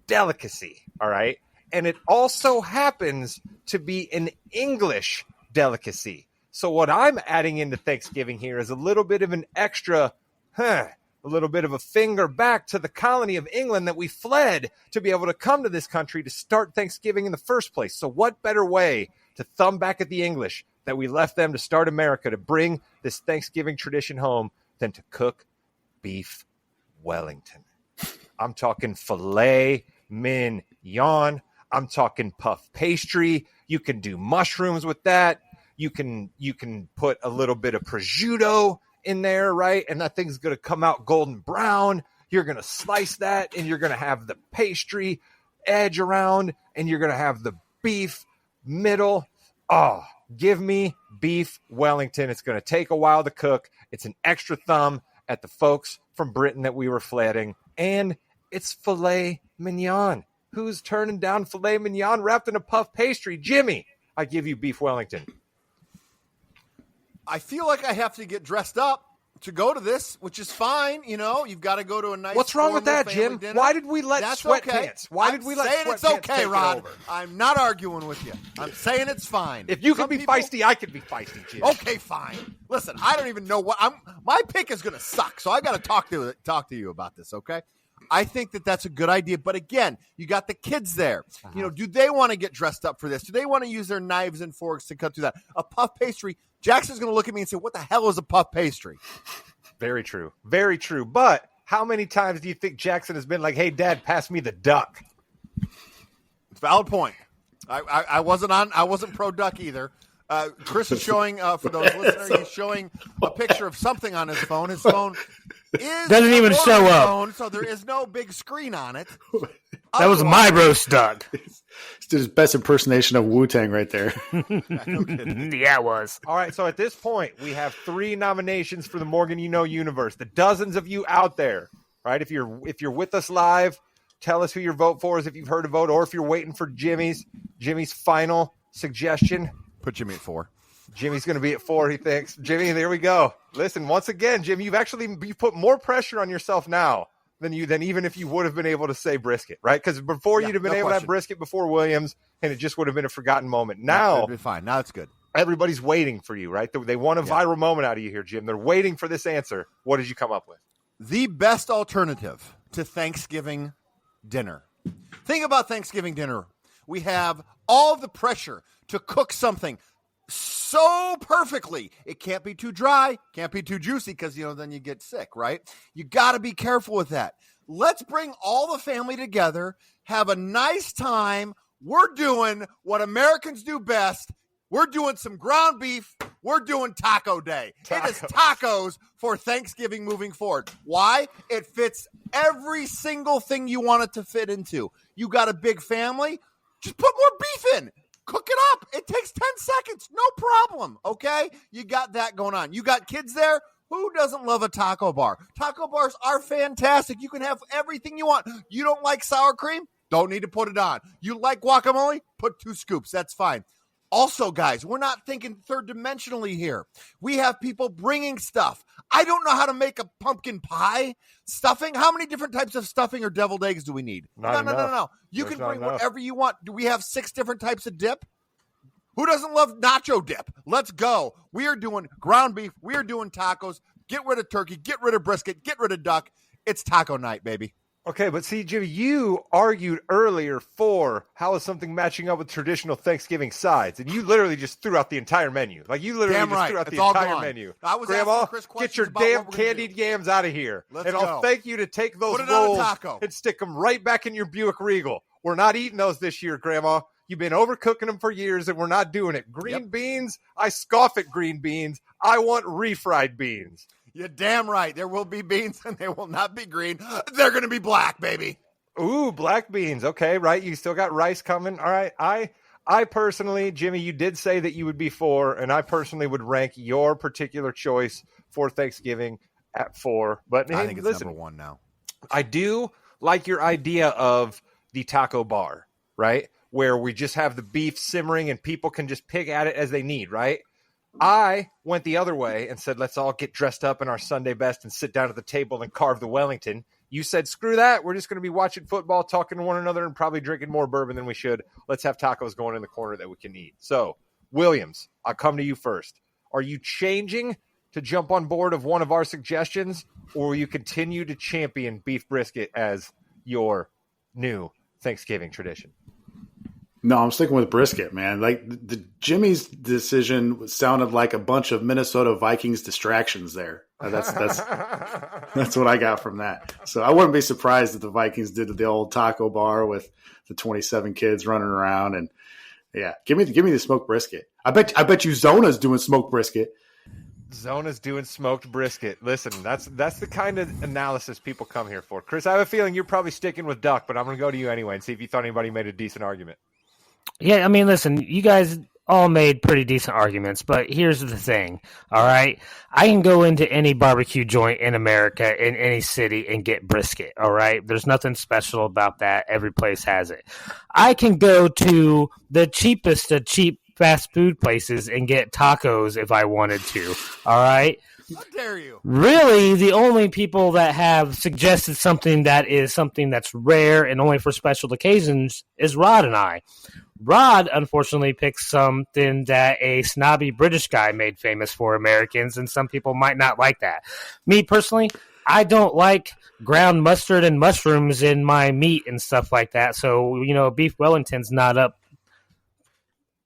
delicacy. All right. And it also happens to be an English delicacy. So what I'm adding into Thanksgiving here is a little bit of an extra, a little bit of a finger back to the colony of England that we fled to be able to come to this country to start Thanksgiving in the first place. So what better way to thumb back at the English that we left them to start America, to bring this Thanksgiving tradition home, than to cook beef Wellington? I'm talking filet mignon. I'm talking puff pastry. You can do mushrooms with that. You can put a little bit of prosciutto in there, right? And that thing's going to come out golden brown. You're going to slice that, and you're going to have the pastry edge around, and you're going to have the beef middle. Oh, give me beef Wellington. It's going to take a while to cook. It's an extra thumb at the folks from Britain that we were flatting. And it's filet mignon. Who's turning down filet mignon wrapped in a puff pastry? Jimmy, I give you beef Wellington. I feel like I have to get dressed up to go to this, which is fine. You know, you've got to go to a nice. What's wrong with that, Jim? Dinner. Why did we let sweatpants? Okay. Why did we let sweatpants? It's okay, Rod. I'm not arguing with you. I'm saying it's fine. If you can be feisty, I can be feisty, Jim. Okay, fine. Listen, I don't even know what my pick is going to suck, so I got to talk to you about this. Okay. I think that's a good idea. But again, you got the kids there. Uh-huh. You know, do they want to get dressed up for this? Do they want to use their knives and forks to cut through that? A puff pastry, Jackson's going to look at me and say, what the hell is a puff pastry? Very true. Very true. But how many times do you think Jackson has been like, hey, Dad, pass me the duck? It's a valid point. I wasn't pro duck either. Chris is showing, for those listeners, he's showing a picture of something on his phone. His phone doesn't even show up. Phone, so there is no big screen on it. That was my roast duck. It's his best impersonation of Wu-Tang right there. Yeah, it was. All right, so at this point, we have 3 nominations for the Morgan You Know universe. The dozens of you out there, right? If you're with us live, tell us who your vote for is if you've heard a vote, or if you're waiting for Jimmy's final suggestion. Put Jimmy at 4. Jimmy's going to be at 4, he thinks. Jimmy, there we go. Listen, once again, Jim, you've put more pressure on yourself now than even if you would have been able to say brisket, right? Because before you'd have been able to have brisket before Williams, and it just would have been a forgotten moment. Now, it'd be fine. Now it's good. Everybody's waiting for you, right? They want a viral moment out of you here, Jim. They're waiting for this answer. What did you come up with? The best alternative to Thanksgiving dinner. Think about Thanksgiving dinner. We have all the pressure to cook something so perfectly. It can't be too dry, can't be too juicy, because then you get sick, right? You got to be careful with that. Let's bring all the family together, have a nice time. We're doing what Americans do best. We're doing some ground beef. We're doing taco day. It is tacos for Thanksgiving moving forward. Why? It fits every single thing you want it to fit into. You got a big family? Just put more beef in. Cook it up. It takes 10 seconds. No problem. Okay? You got that going on. You got kids there? Who doesn't love a taco bar? Taco bars are fantastic. You can have everything you want. You don't like sour cream? Don't need to put it on. You like guacamole? Put 2 scoops. That's fine. Also, guys, we're not thinking third dimensionally here. We have people bringing stuff. I don't know how to make a pumpkin pie stuffing. How many different types of stuffing or deviled eggs do we need? No. You can bring whatever you want. Do we have 6 different types of dip? Who doesn't love nacho dip? Let's go. We are doing ground beef. We are doing tacos. Get rid of turkey. Get rid of brisket. Get rid of duck. It's taco night, baby. Okay, but see, Jimmy, you argued earlier for how is something matching up with traditional Thanksgiving sides, and you literally just threw out the entire menu. Like, you literally threw out the entire menu. I was Grandma, Chris get your damn candied yams out of here. I'll thank you to take those rolls and stick them right back in your Buick Regal. We're not eating those this year, Grandma. You've been overcooking them for years, and we're not doing it. Green beans, I scoff at green beans. I want refried beans. You're damn right. There will be beans, and they will not be green. They're going to be black, baby. Ooh, black beans. Okay, right. You still got rice coming. All right. I personally, Jimmy, you did say that you would be 4, and I personally would rank your particular choice for Thanksgiving at 4. But I think it's number 1 now. I do like your idea of the taco bar, right? Where we just have the beef simmering and people can just pick at it as they need, right? I went the other way and said, let's all get dressed up in our Sunday best and sit down at the table and carve the Wellington. You said, screw that. We're just going to be watching football, talking to one another, and probably drinking more bourbon than we should. Let's have tacos going in the corner that we can eat. So, Williams, I'll come to you first. Are you changing to jump on board of one of our suggestions, or will you continue to champion beef brisket as your new Thanksgiving tradition? No, I'm sticking with brisket, man. Like the Jimmy's decision sounded like a bunch of Minnesota Vikings distractions there. That's what I got from that. So I wouldn't be surprised if the Vikings did the old taco bar with the 27 kids running around. And yeah, give me the smoked brisket. I bet you Zona's doing smoked brisket. Zona's doing smoked brisket. Listen, that's the kind of analysis people come here for. Chris, I have a feeling you're probably sticking with duck, but I'm going to go to you anyway and see if you thought anybody made a decent argument. Yeah, I mean, listen, you guys all made pretty decent arguments, but here's the thing, all right? I can go into any barbecue joint in America, in any city, and get brisket, all right? There's nothing special about that. Every place has it. I can go to the cheapest of cheap fast food places and get tacos if I wanted to, all right? How dare you? Really, the only people that have suggested something that's rare and only for special occasions is Rod and I. Rod, unfortunately, picked something that a snobby British guy made famous for Americans, and some people might not like that. Me, personally, I don't like ground mustard and mushrooms in my meat and stuff like that, so, beef Wellington's not up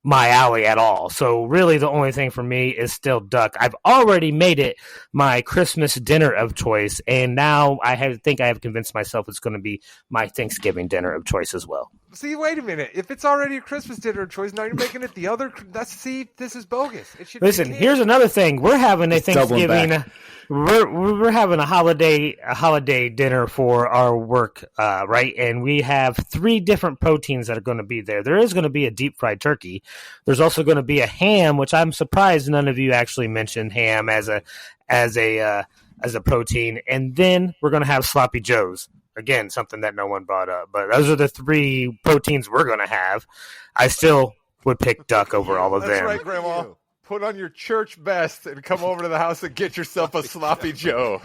my alley at all. So really the only thing for me is still duck. I've already made it my Christmas dinner of choice, and now I think I have convinced myself it's going to be my Thanksgiving dinner of choice as well. See, wait a minute. If it's already a Christmas dinner of choice, now you're making it the other. This is bogus. It should Listen, here's another thing. We're having a Thanksgiving. We're having a holiday dinner for our work, right? And we have 3 different proteins that are going to be there. There is going to be a deep fried turkey. There's also going to be a ham, which I'm surprised none of you actually mentioned ham as a protein. And then we're going to have sloppy joes. Again, something that no one brought up. But those are the 3 proteins we're going to have. I still would pick duck over all of them. That's right, Grandma. Put on your church best and come over to the house and get yourself a sloppy Joe.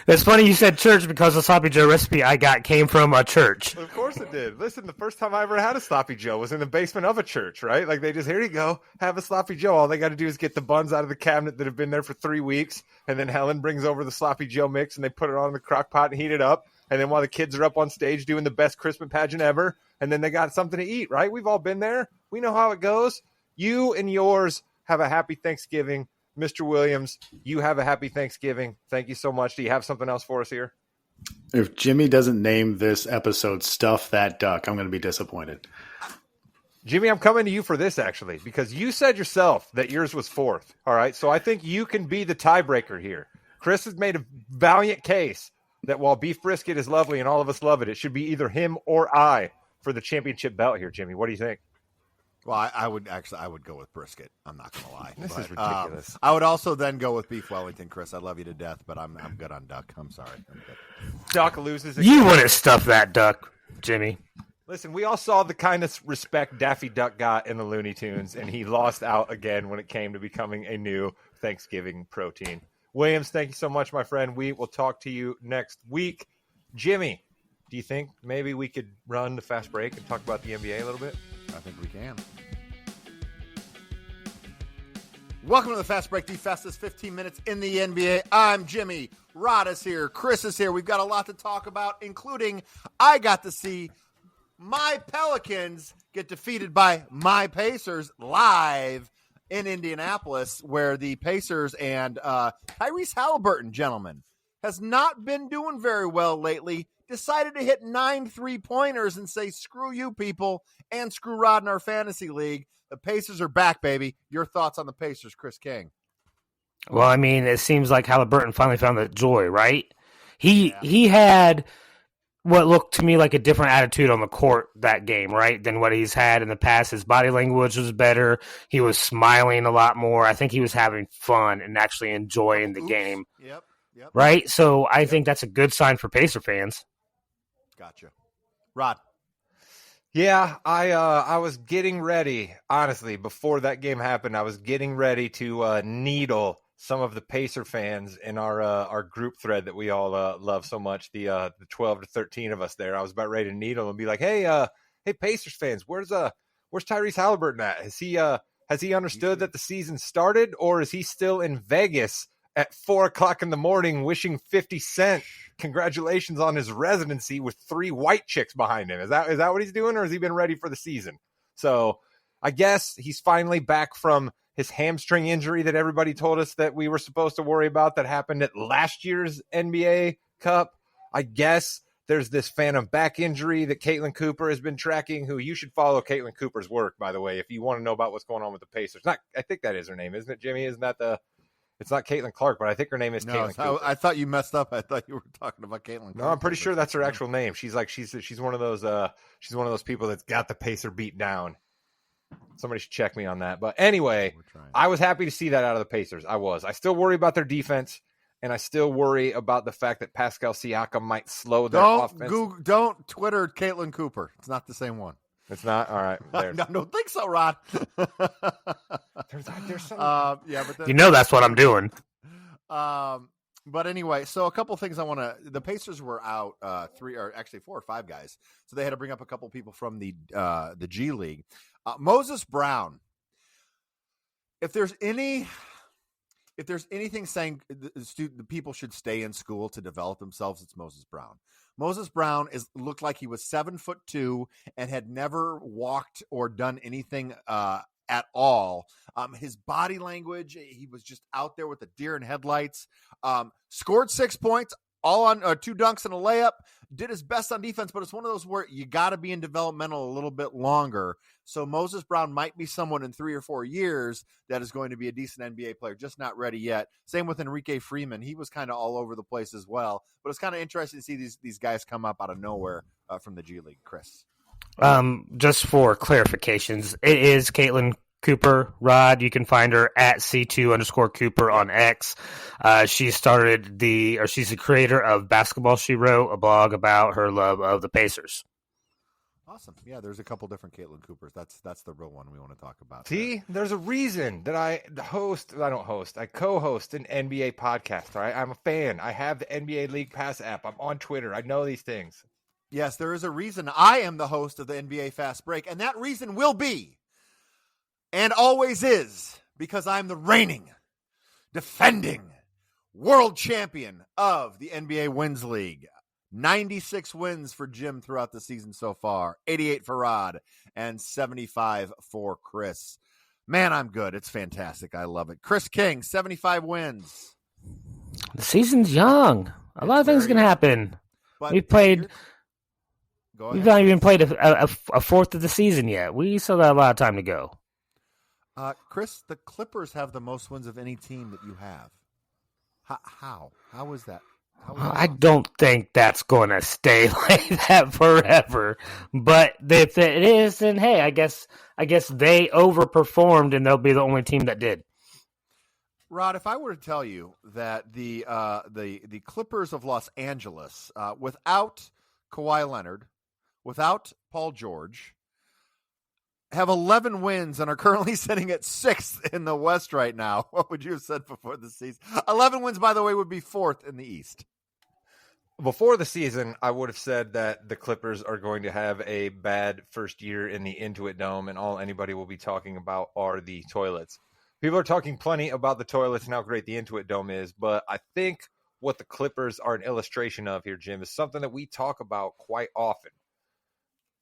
It's funny you said church because the sloppy Joe recipe I got came from a church. Of course it did. Listen, the first time I ever had a sloppy Joe was in the basement of a church, right? Like they just, here you go, have a sloppy Joe. All they got to do is get the buns out of the cabinet that have been there for 3 weeks, and then Helen brings over the sloppy Joe mix, and they put it on the crock pot and heat it up. And then while the kids are up on stage doing the best Christmas pageant ever, and then they got something to eat, right? We've all been there. We know how it goes. You and yours have a happy Thanksgiving. Mr. Williams, you have a happy Thanksgiving. Thank you so much. Do you have something else for us here? If Jimmy doesn't name this episode Stuff That Duck, I'm going to be disappointed. Jimmy, I'm coming to you for this, actually, because you said yourself that yours was 4th. All right, so I think you can be the tiebreaker here. Chris has made a valiant case that while beef brisket is lovely and all of us love it, it should be either him or I for the championship belt here, Jimmy. What do you think? Well, I would go with brisket. I'm not going to lie. This is ridiculous. I would also then go with beef Wellington, Chris. I love you to death, but I'm good on duck. I'm sorry. I'm good. Duck loses again. You wouldn't stuff that duck, Jimmy. Listen, we all saw the kind of respect Daffy Duck got in the Looney Tunes, and he lost out again when it came to becoming a new Thanksgiving protein. Williams, thank you so much, my friend. We will talk to you next week. Jimmy, do you think maybe we could run the fast break and talk about the NBA a little bit? I think we can. Welcome to the Fast Break, the fastest 15 minutes in the NBA. I'm Jimmy. Rod is here. Chris is here. We've got a lot to talk about, including I got to see my Pelicans get defeated by my Pacers live in Indianapolis, where the Pacers and Tyrese Halliburton, gentlemen, has not been doing very well lately. Decided to hit 9 3-pointers and say, screw you people, and screw Rod in our fantasy league. The Pacers are back, baby. Your thoughts on the Pacers, Chris King? Well, I mean, it seems like Halliburton finally found the joy, right? He had what looked to me like a different attitude on the court that game, right, than what he's had in the past. His body language was better. He was smiling a lot more. I think he was having fun and actually enjoying the game. Yep. Yep. right? So I think that's a good sign for Pacer fans. Gotcha. Rod. Yeah, I was getting ready, honestly, before that game happened. I was getting ready to needle some of the Pacer fans in our group thread that we all love so much, the 12 to 13 of us there. I was about ready to needle and be like, hey Pacers fans, where's Tyrese Halliburton at? Has he understood that the season started, or is he still in Vegas at 4:00 in the morning wishing 50 Cent congratulations on his residency with 3 white chicks behind him? Is that what he's doing, or has he been ready for the season? So I guess he's finally back from his hamstring injury that everybody told us that we were supposed to worry about that happened at last year's NBA Cup. I guess there's this phantom back injury that Caitlin Cooper has been tracking, who you should follow Caitlin Cooper's work, by the way, if you want to know about what's going on with the Pacers. I think that is her name, isn't it, Jimmy? Isn't that it's not Caitlin Clark, but I think her name is Caitlin Cooper. I thought you messed up. I thought you were talking about Caitlin. No, I'm pretty sure that's her actual name. She's one of those people that's got the Pacer beat down. Somebody should check me on that. But anyway, I was happy to see that out of the Pacers. I still worry about their defense, and I still worry about the fact that Pascal Siakam might slow their offense. Don't Twitter Caitlin Cooper. It's not the same one. It's not? All right. No, don't think so, Rod. There's some... yeah, but that's what I'm doing. But anyway, so a couple things I want to. The Pacers were out 4 or 5 guys, so they had to bring up a couple people from the G League. Moses Brown. If there's anything saying the people should stay in school to develop themselves, it's Moses Brown. Moses Brown looked like he was 7'2" and had never walked or done anything at all. His body language, he was just out there with the deer in headlights. Scored 6 points, all on 2 dunks and a layup. Did his best on defense, but it's one of those where you got to be in developmental a little bit longer. So Moses Brown might be someone in 3 or 4 years that is going to be a decent NBA player, just not ready yet. Same with Enrique Freeman. He was kind of all over the place as well. But it's kind of interesting to see these guys come up out of nowhere from the G League. Chris. Just for clarifications, it is Caitlin Cooper. Rod, you can find her at C2_Cooper on X. She's the creator of Basketball She Wrote, a blog about her love of the Pacers. Awesome. Yeah, there's a couple different Caitlin Coopers. That's the real one we want to talk about. See, there's a reason that I co-host an NBA podcast, all right? I'm a fan. I have the NBA League Pass app. I'm on Twitter. I know these things. Yes, there is a reason I am the host of the NBA Fast Break, and that reason will be, and always is, because I'm the reigning, defending world champion of the NBA Wins League. 96 wins for Jim throughout the season so far, 88 for Rod, and 75 for Chris. Man, I'm good. It's fantastic. I love it. Chris King, 75 wins. The season's young. A lot of things can happen. We've not even played a fourth of the season yet. We still got a lot of time to go. Chris, the Clippers have the most wins of any team that you have. How? How is that? I don't think that's going to stay like that forever. But if it is, then hey, I guess they overperformed, and they'll be the only team that did. Rod, if I were to tell you that the Clippers of Los Angeles, without Kawhi Leonard, without Paul George, have 11 wins and are currently sitting at 6th in the West right now, what would you have said before the season? 11 wins, by the way, would be 4th in the East. Before the season, I would have said that the Clippers are going to have a bad first year in the Intuit Dome, and all anybody will be talking about are the toilets. People are talking plenty about the toilets and how great the Intuit Dome is, but I think what the Clippers are an illustration of here, Jim, is something that we talk about quite often.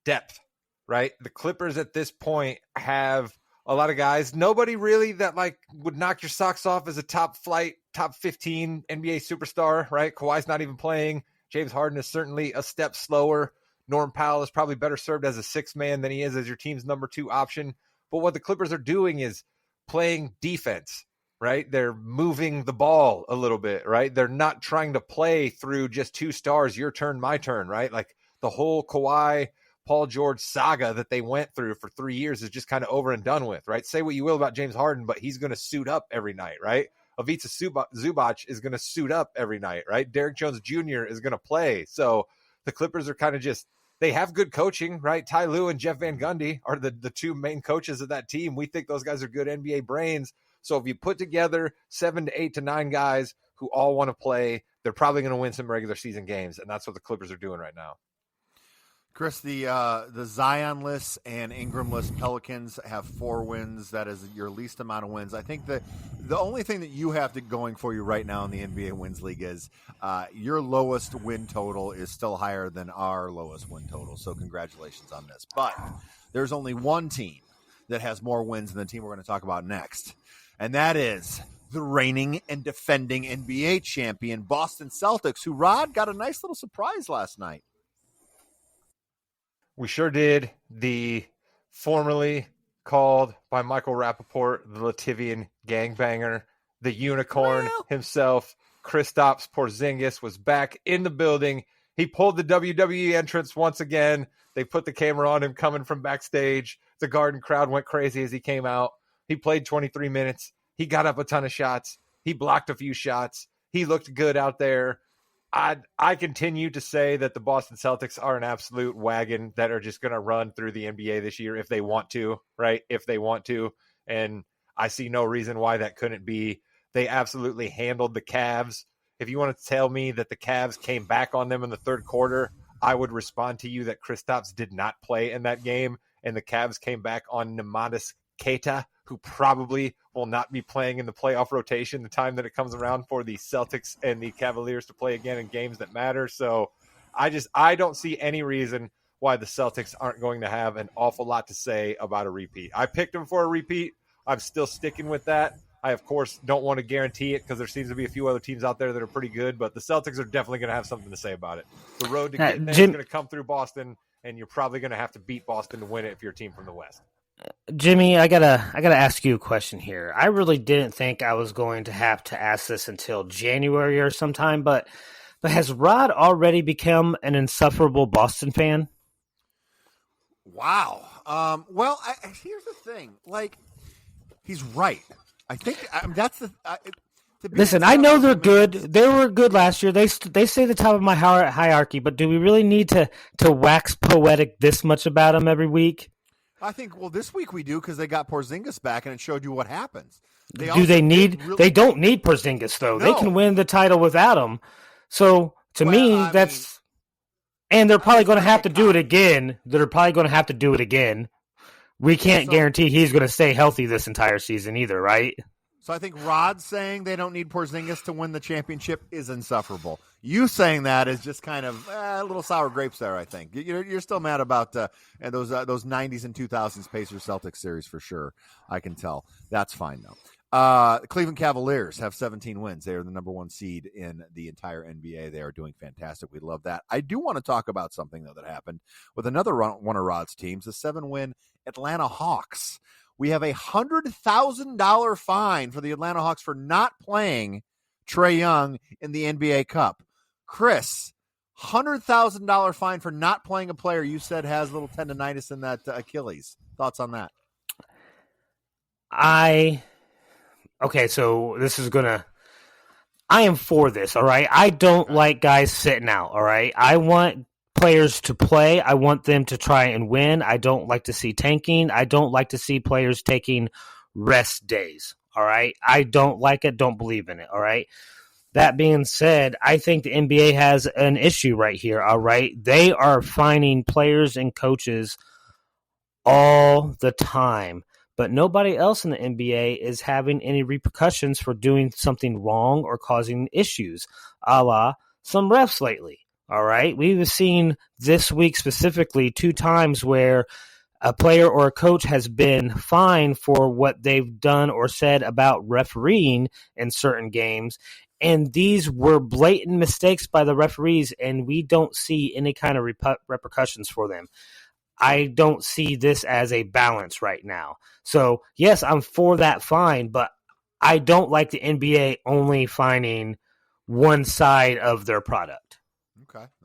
Depth, right? The Clippers at this point have a lot of guys. Nobody really that would knock your socks off as a top 15 NBA superstar, right? Kawhi's not even playing. James Harden is certainly a step slower. Norm Powell is probably better served as a 6th man than he is as your team's number 2 option. But what the Clippers are doing is playing defense, right? They're moving the ball a little bit, right? They're not trying to play through just 2 stars, your turn, my turn, right? Like the whole Kawhi, Paul George saga that they went through for 3 years is just kind of over and done with, right? Say what you will about James Harden, but he's going to suit up every night, right? Ivica Zubac is going to suit up every night, right? Derrick Jones Jr. is going to play. So the Clippers are kind of just, they have good coaching, right? Ty Lue and Jeff Van Gundy are the two main coaches of that team. We think those guys are good NBA brains. So if you put together 7 to 8 to 9 guys who all want to play, they're probably going to win some regular season games. And that's what the Clippers are doing right now. Chris, the Zion-less and Ingram-less Pelicans have 4 wins. That is your least amount of wins. I think that the only thing that you have going for you right now in the NBA Wins League is your lowest win total is still higher than our lowest win total. So congratulations on this. But there's only one team that has more wins than the team we're going to talk about next, and that is the reigning and defending NBA champion Boston Celtics, who, Rod, got a nice little surprise last night. We sure did. The formerly called by Michael Rappaport the Latvian gangbanger, the unicorn himself, Kristaps Porzingis, was back in the building. He pulled the WWE entrance once again. They put the camera on him coming from backstage. The Garden crowd went crazy as he came out. He played 23 minutes. He got up a ton of shots. He blocked a few shots. He looked good out there. I continue to say that the Boston Celtics are an absolute wagon that are just going to run through the NBA this year if they want to, right? If they want to. And I see no reason why that couldn't be. They absolutely handled the Cavs. If you want to tell me that the Cavs came back on them in the third quarter, I would respond to you that Kristaps did not play in that game, and the Cavs came back on Nemadis Keita, who probably will not be playing in the playoff rotation the time that it comes around for the Celtics and the Cavaliers to play again in games that matter. So I don't see any reason why the Celtics aren't going to have an awful lot to say about a repeat. I picked them for a repeat. I'm still sticking with that. I, of course, don't want to guarantee it because there seems to be a few other teams out there that are pretty good, but the Celtics are definitely going to have something to say about it. The road to getting there is going to come through Boston, and you're probably going to have to beat Boston to win it if you're a team from the West. Jimmy, I gotta ask you a question here. I really didn't think I was going to have to ask this until January or sometime, but has Rod already become an insufferable Boston fan? Wow. Well, here's the thing. Like, he's right. I think that's the. Listen, I know they're good. They were good last year. They stay the top of my hierarchy, but do we really need to wax poetic this much about them every week? I think, well, this week we do because they got Porzingis back and it showed you what happens. They don't need Porzingis, though. No. They can win the title without him. So, to me, that's – and they're probably going to have to do it again. We can't guarantee he's going to stay healthy this entire season either, right? So I think Rod saying they don't need Porzingis to win the championship is insufferable. You saying that is just kind of a little sour grapes there, I think. You're still mad about those 90s and 2000s Pacers Celtics series for sure. I can tell. That's fine, though. Cleveland Cavaliers have 17 wins. They are the number 1 seed in the entire NBA. They are doing fantastic. We love that. I do want to talk about something, though, that happened with another one of Rod's teams, the 7-win Atlanta Hawks. We have a $100,000 fine for the Atlanta Hawks for not playing Trae Young in the NBA Cup. Chris, $100,000 fine for not playing a player you said has a little tendonitis in that Achilles. Thoughts on that? Okay, so I am for this, all right? I don't like guys sitting out, all right? I want players to play. I want them to try and win. I don't like to see tanking. I don't like to see players taking rest days, all right? I don't like it, don't believe in it, all right? That being said, I think the NBA has an issue right here, all right? They are fining players and coaches all the time, but nobody else in the NBA is having any repercussions for doing something wrong or causing issues, a la some refs lately. All right. We've seen this week specifically 2 times where a player or a coach has been fined for what they've done or said about refereeing in certain games. And these were blatant mistakes by the referees, and we don't see any kind of repercussions for them. I don't see this as a balance right now. So, yes, I'm for that fine, but I don't like the NBA only fining one side of their product.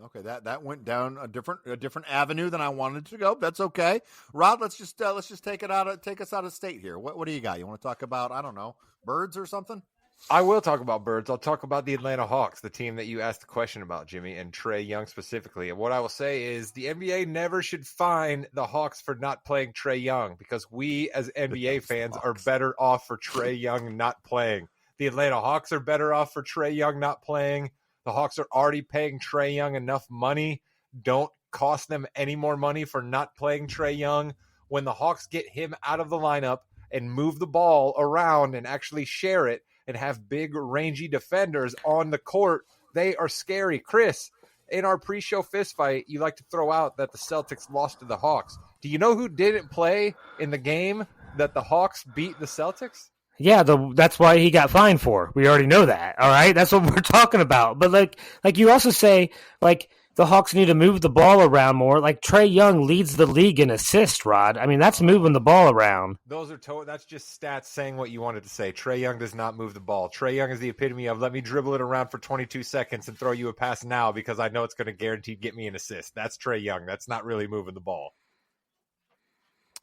Okay. That went down a different avenue than I wanted to go. That's okay. Rod, let's just take us out of state here. What do you got? You want to talk about, I don't know, birds or something? I will talk about birds. I'll talk about the Atlanta Hawks, the team that you asked the question about, Jimmy, and Trae Young specifically. And what I will say is the NBA never should fine the Hawks for not playing Trae Young, because we as NBA fans are better off for Trae Young not playing. The Atlanta Hawks are better off for Trae Young not playing. The Hawks are already paying Trae Young enough money. Don't cost them any more money for not playing Trae Young. When the Hawks get him out of the lineup and move the ball around and actually share it, and have big, rangy defenders on the court, they are scary. Chris, in our pre-show fist fight, you like to throw out that the Celtics lost to the Hawks. Do you know who didn't play in the game that the Hawks beat the Celtics? Yeah, that's why he got fined for. We already know that. All right, that's what we're talking about. But like you also say, like the Hawks need to move the ball around more. Like Trae Young leads the league in assists, Rod. I mean, that's moving the ball around. Those are that's just stats saying what you wanted to say. Trae Young does not move the ball. Trae Young is the epitome of let me dribble it around for 22 seconds and throw you a pass now because I know it's going to guaranteed get me an assist. That's Trae Young. That's not really moving the ball.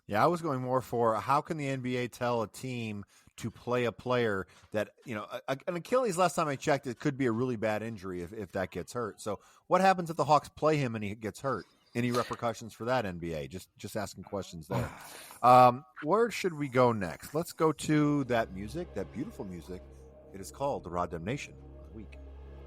Yeah, I was going more for how can the NBA tell a team to play a player that, an Achilles, last time I checked, it could be a really bad injury if that gets hurt. So what happens if the Hawks play him and he gets hurt? Any repercussions for that, NBA? Just asking questions there. Where should we go next? Let's go to that music, that beautiful music. It is called the Rod Damnation of the Week.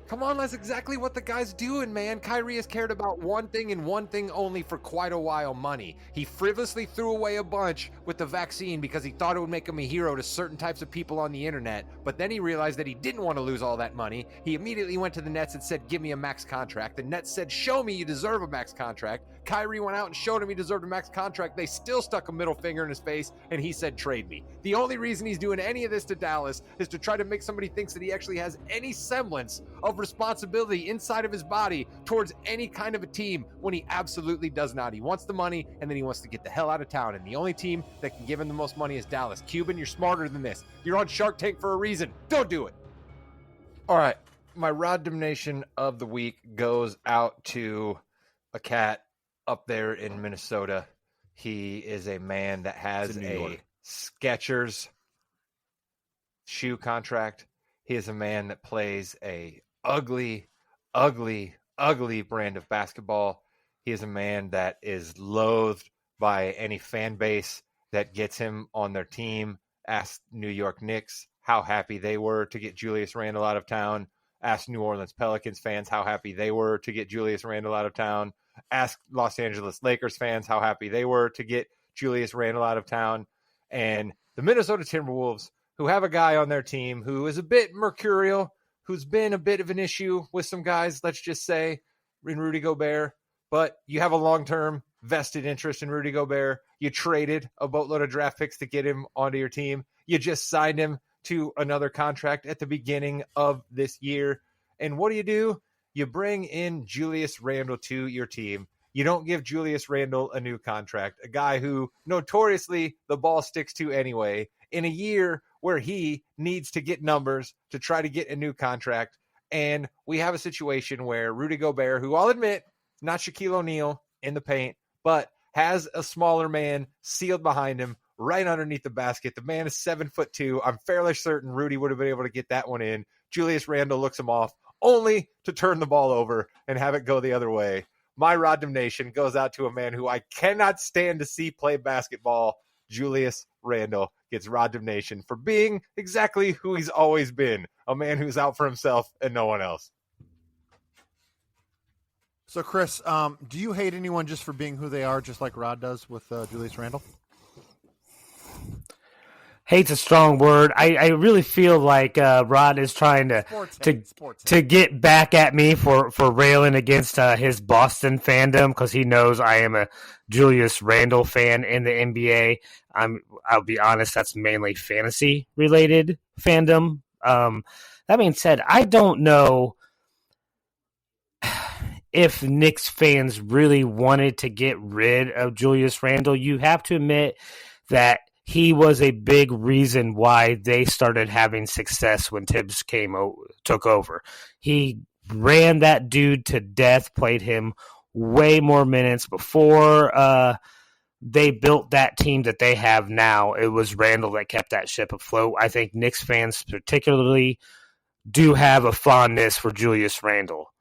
Come on, that's exactly what the guy's doing, man. Kyrie has cared about one thing and one thing only for quite a while, money. He frivolously threw away a bunch with the vaccine because he thought it would make him a hero to certain types of people on the internet, but then he realized that he didn't want to lose all that money. He immediately went to the Nets and said, give me a max contract. The Nets said, show me you deserve a max contract. Kyrie went out and showed him he deserved a max contract. They still stuck a middle finger in his face, and he said, trade me. The only reason he's doing any of this to Dallas is to try to make somebody think that he actually has any semblance of responsibility inside of his body towards any kind of a team when he absolutely does not. He wants the money, and then he wants to get the hell out of town, and the only team that can give him the most money is Dallas. Cuban, you're smarter than this. You're on Shark Tank for a reason. Don't do it. All right. My Rod Damnation of the week goes out to a cat up there in Minnesota. He is a man that has a Skechers shoe contract. He is a man that plays a ugly, ugly, ugly brand of basketball. He is a man that is loathed by any fan base that gets him on their team. Ask New York Knicks how happy they were to get Julius Randle out of town. Ask New Orleans Pelicans fans how happy they were to get Julius Randle out of town. Ask Los Angeles Lakers fans how happy they were to get Julius Randle out of town. And the Minnesota Timberwolves, who have a guy on their team who is a bit mercurial, who's been a bit of an issue with some guys, let's just say, in Rudy Gobert. But you have a long-term vested interest in Rudy Gobert. You traded a boatload of draft picks to get him onto your team. You just signed him to another contract at the beginning of this year. And what do? You bring in Julius Randle to your team. You don't give Julius Randle a new contract, a guy who notoriously the ball sticks to anyway, in a year where he needs to get numbers to try to get a new contract. And we have a situation where Rudy Gobert, who I'll admit, not Shaquille O'Neal in the paint, but has a smaller man sealed behind him right underneath the basket. The man is 7'2". I'm fairly certain Rudy would have been able to get that one in. Julius Randle looks him off, only to turn the ball over and have it go the other way. My Rod Damnation goes out to a man who I cannot stand to see play basketball. Julius Randle gets Rod Damnation for being exactly who he's always been, a man who's out for himself and no one else. So, Chris, do you hate anyone just for being who they are, just like Rod does with Julius Randle? Hate's a strong word. I really feel like Rod is trying to get back at me for railing against his Boston fandom because he knows I am a Julius Randle fan in the NBA. I'll be honest, that's mainly fantasy related fandom. That being said, I don't know if Knicks fans really wanted to get rid of Julius Randle. You have to admit that he was a big reason why they started having success when Tibbs took over. He ran that dude to death, played him way more minutes before they built that team that they have now, it was Randall that kept that ship afloat. I think Knicks fans particularly do have a fondness for Julius Randle.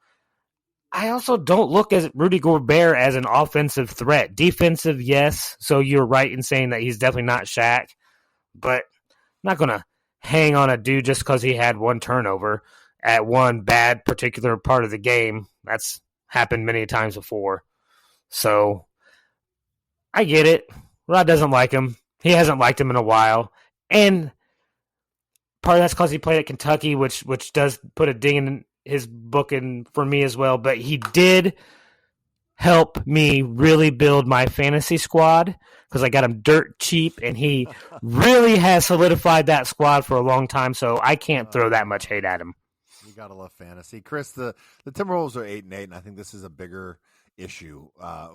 I also don't look at Rudy Gobert as an offensive threat. Defensive, yes. So you're right in saying that he's definitely not Shaq, but I'm not going to hang on a dude just because he had one turnover at one bad particular part of the game. That's happened many times before. So I get it. Rod doesn't like him. He hasn't liked him in a while. And part of that's because he played at Kentucky, which does put a ding in his book and for me as well. But he did help me really build my fantasy squad because I got him dirt cheap, and he really has solidified that squad for a long time. So I can't throw that much hate at him. You gotta love fantasy, Chris. The Timberwolves are 8-8, and I think this is a bigger issue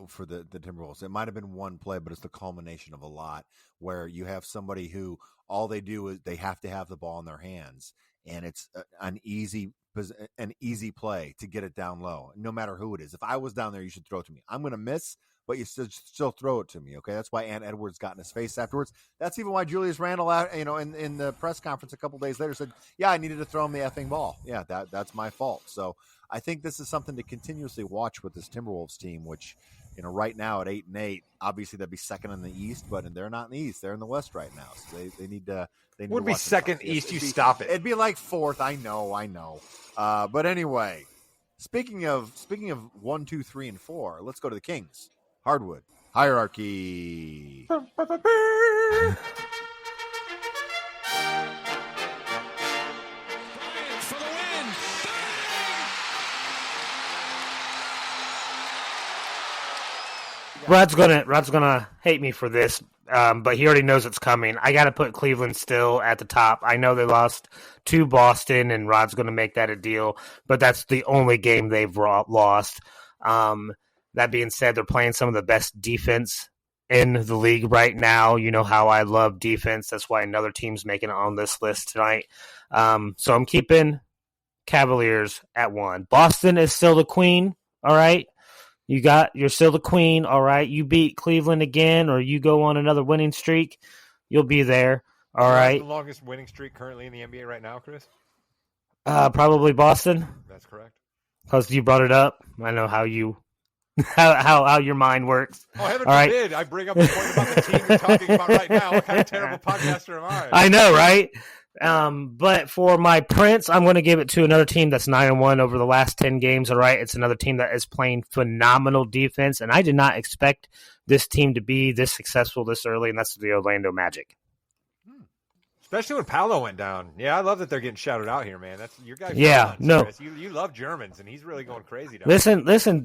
for the Timberwolves. It might have been one play, but it's the culmination of a lot where you have somebody who all they do is they have to have the ball in their hands, and it's an easy play to get it down low, no matter who it is. If I was down there, you should throw it to me. I'm going to miss, but you still throw it to me. Okay, that's why Ant Edwards got in his face afterwards. That's even why Julius Randle, in the press conference a couple days later said, "Yeah, I needed to throw him the effing ball. Yeah, that's my fault." So I think this is something to continuously watch with this Timberwolves team, which, right now at 8-8, obviously they'd be second in the East, but they're not in the East; they're in the West right now. So they need to. They need Would to be watch second themselves. East. You stop it. It'd be like fourth. I know. But anyway, speaking of 1, 2, 3, and 4, let's go to the Kings. Hardwood hierarchy. Rod's gonna hate me for this, but he already knows it's coming. I got to put Cleveland still at the top. I know they lost to Boston, and Rod's gonna make that a deal, but that's the only game they've lost. That being said, they're playing some of the best defense in the league right now. You know how I love defense. That's why another team's making it on this list tonight. So I'm keeping Cavaliers at 1. Boston is still the queen. All right. You're still the queen. All right. You beat Cleveland again, or you go on another winning streak, you'll be there. All right. The longest winning streak currently in the NBA right now, Chris? Probably Boston. That's correct. Because you brought it up. I know how you how your mind works. Oh, heaven All right. forbid I bring up the point about the team you're talking about right now. What kind of terrible podcaster am I? I know, right? But for my Prince, I'm going to give it to another team that's 9-1 over the last 10 games. All right. It's another team that is playing phenomenal defense, and I did not expect this team to be this successful this early, and that's the Orlando Magic. Especially when Paolo went down. Yeah, I love that they're getting shouted out here, man. That's your guy. Yeah, no. Chris. You love Germans, and he's really going crazy down Listen,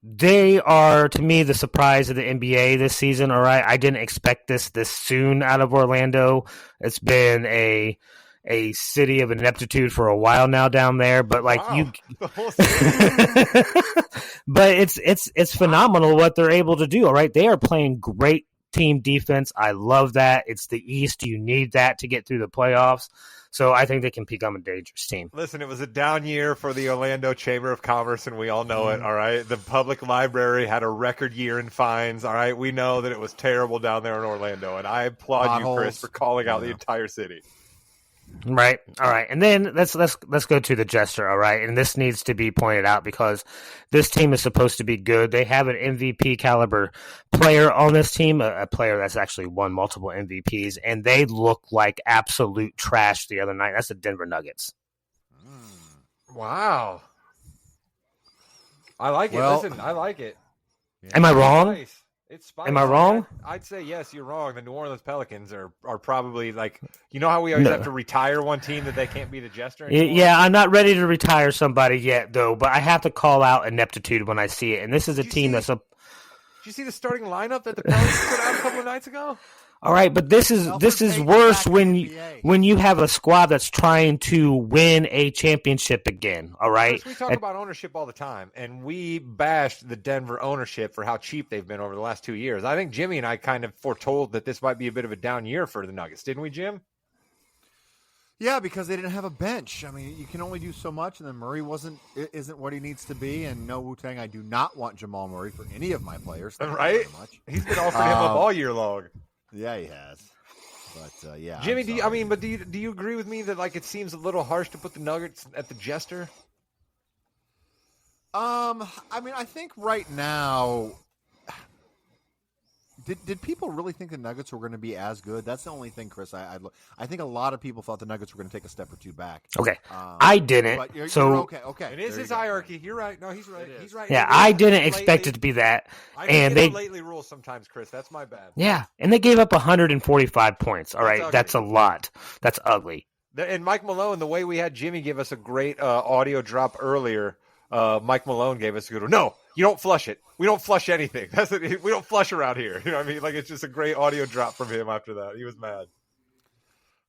they are, to me, the surprise of the NBA this season, all right? I didn't expect this soon out of Orlando. It's been a city of ineptitude for a while now down there, but like wow. but it's phenomenal what they're able to do, all right? They are playing great team defense. I love that. It's the East. You need that to get through the playoffs. So I think they can become a dangerous team. Listen, it was a down year for the Orlando Chamber of Commerce, and we all know it, all right? The public library had a record year in fines, all right? We know that it was terrible down there in Orlando, and I applaud you, Chris, for calling out the entire city. Right. All right. And then let's go to the Jester. All right. And this needs to be pointed out because this team is supposed to be good. They have an MVP caliber player on this team, a player that's actually won multiple MVPs, and they look like absolute trash the other night. That's the Denver Nuggets. Wow. I like it. Listen, I like it. Yeah. Am I wrong? Nice. It's spicy. Am I wrong? I'd say yes, you're wrong. The New Orleans Pelicans are probably like, you know how we always have to retire one team that they can't be the Jester anymore? Yeah, I'm not ready to retire somebody yet, though, but I have to call out ineptitude when I see it. And this is a team that's a... Did you see the starting lineup that the Pelicans put out a couple of nights ago? All right, but this is worse when you have a squad that's trying to win a championship again. All right, we talk about ownership all the time, and we bashed the Denver ownership for how cheap they've been over the last 2 years. I think Jimmy and I kind of foretold that this might be a bit of a down year for the Nuggets, didn't we, Jim? Yeah, because they didn't have a bench. I mean, you can only do so much, and then Murray isn't what he needs to be. And no, Wu-Tang, I do not want Jamal Murray for any of my players. Thank you Right? very much. He's been offering him up all year long. Yeah, he has. But yeah, Jimmy, do you agree with me that like it seems a little harsh to put the Nuggets at the Jester? I mean, I think right now, did people really think the Nuggets were going to be as good? That's the only thing, Chris. I think a lot of people thought the Nuggets were going to take a step or two back. Okay, I didn't. But you're okay. It is his hierarchy. You're right. No, he's right. He's right. Yeah, I didn't expect it to be that. And they lately rules sometimes, Chris. That's my bad. Yeah, and they gave up 145 points. All right, ugly. that's a lot. That's ugly. And Mike Malone, the way we had Jimmy give us a great audio drop earlier, Mike Malone gave us a good one. No, you don't flush it. We don't flush anything. We don't flush around here. You know what I mean? Like, it's just a great audio drop from him after that. He was mad.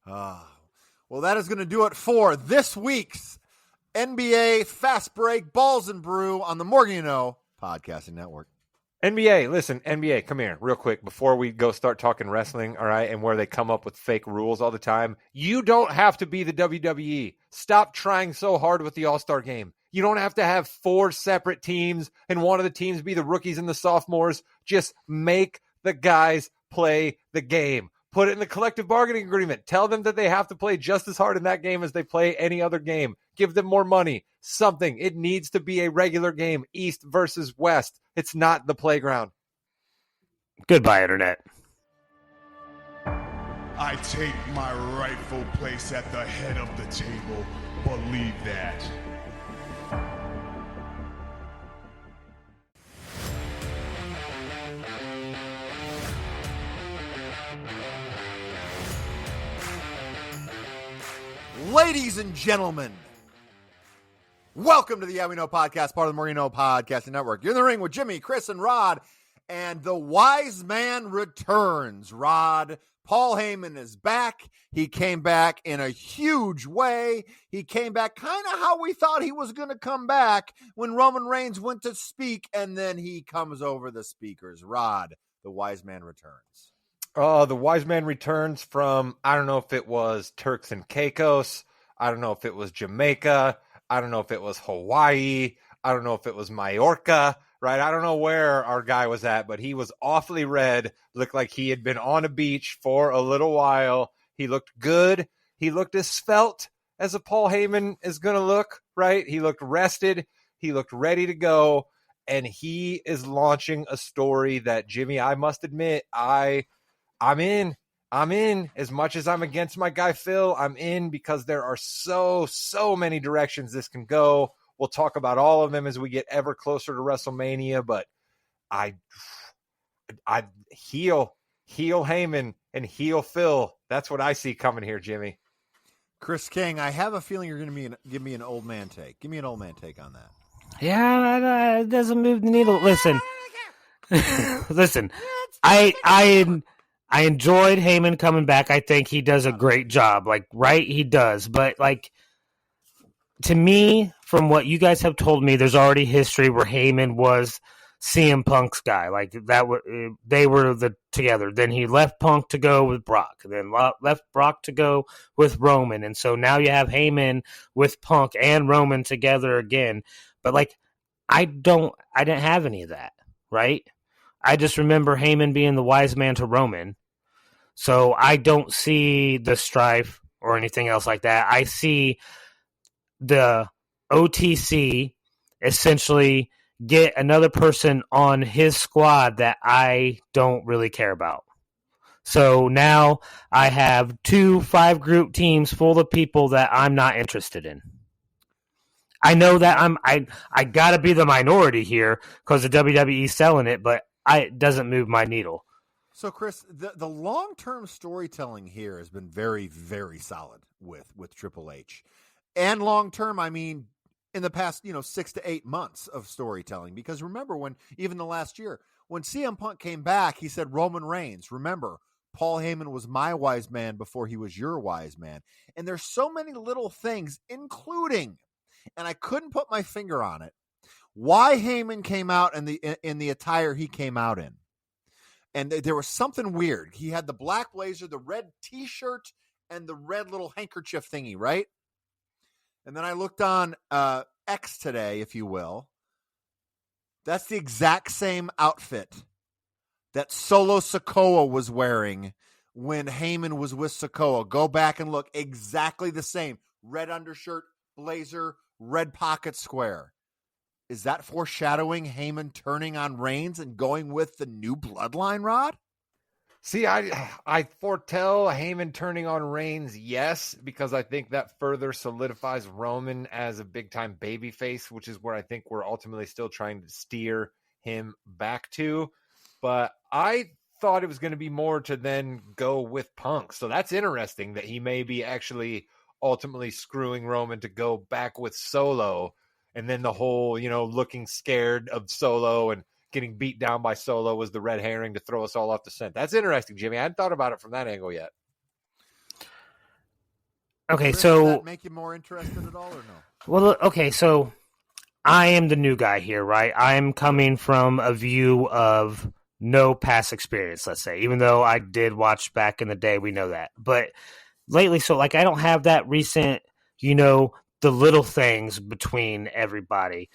Well, that is going to do it for this week's NBA Fast Break Balls and Brew on the Morgan You Know Podcasting Network. NBA, listen, NBA, come here real quick before we go start talking wrestling, all right, and where they come up with fake rules all the time. You don't have to be the WWE. Stop trying so hard with the All-Star game. You don't have to have 4 separate teams and one of the teams be the rookies and the sophomores. Just make the guys play the game. Put it in the collective bargaining agreement. Tell them that they have to play just as hard in that game as they play any other game. Give them more money. Something. It needs to be a regular game, East versus West. It's not the playground. Goodbye, Internet. I take my rightful place at the head of the table. Believe that. Ladies and gentlemen, welcome to the Yeah We Know podcast, part of the Morgan You Know Podcasting Network. You're in the ring with Jimmy, Chris, and Rod, and the wise man returns. Rod, Paul Heyman is back. He came back in a huge way. He came back kind of how we thought he was going to come back when Roman Reigns went to speak, and then he comes over the speakers. Rod, the wise man returns. The wise man returns from, I don't know if it was Turks and Caicos. I don't know if it was Jamaica. I don't know if it was Hawaii. I don't know if it was Majorca, right? I don't know where our guy was at, but he was awfully red. Looked like he had been on a beach for a little while. He looked good. He looked as svelte as a Paul Heyman is going to look, right? He looked rested. He looked ready to go. And he is launching a story that, Jimmy, I must admit, I'm in. As much as I'm against my guy Phil, I'm in because there are so many directions this can go. We'll talk about all of them as we get ever closer to WrestleMania, but I heel Heyman and heel Phil. That's what I see coming here, Jimmy. Chris King, I have a feeling you're going to give me an old man take. Give me an old man take on that. Yeah, it doesn't move the needle. Listen, I enjoyed Heyman coming back. I think he does a great job. Like, right? He does. But, like, to me, from what you guys have told me, there's already history where Heyman was CM Punk's guy. Like, they were together. Then he left Punk to go with Brock. Then left Brock to go with Roman. And so now you have Heyman with Punk and Roman together again. But, like, I didn't have any of that, right? I just remember Heyman being the wise man to Roman. So I don't see the strife or anything else like that. I see the OTC essentially get another person on his squad that I don't really care about. So now I have 2 5-group teams full of people that I'm not interested in. I know that I got to be the minority here because the WWE's selling it, but it doesn't move my needle. So, Chris, the long-term storytelling here has been very, very solid with Triple H. And long-term, I mean, in the past, 6 to 8 months of storytelling. Because remember even the last year, when CM Punk came back, he said, Roman Reigns, remember, Paul Heyman was my wise man before he was your wise man. And there's so many little things, including, and I couldn't put my finger on it, why Heyman came out in the attire he came out in. And there was something weird. He had the black blazer, the red T-shirt, and the red little handkerchief thingy, right? And then I looked on X today, if you will. That's the exact same outfit that Solo Sikoa was wearing when Heyman was with Sikoa. Go back and look. Exactly the same. Red undershirt, blazer, red pocket square. Is that foreshadowing Heyman turning on Reigns and going with the new bloodline, Rod? See, I foretell Heyman turning on Reigns, yes, because I think that further solidifies Roman as a big-time babyface, which is where I think we're ultimately still trying to steer him back to. But I thought it was going to be more to then go with Punk. So that's interesting that he may be actually ultimately screwing Roman to go back with Solo. And then the whole, looking scared of Solo and getting beat down by Solo was the red herring to throw us all off the scent. That's interesting, Jimmy. I hadn't thought about it from that angle yet. Okay, Chris, so does that make you more interested at all or no? well, okay, so I am the new guy here, right? I'm coming from a view of no past experience, let's say, even though I did watch back in the day, we know that. But lately, so I don't have that recent, the little things between everybody.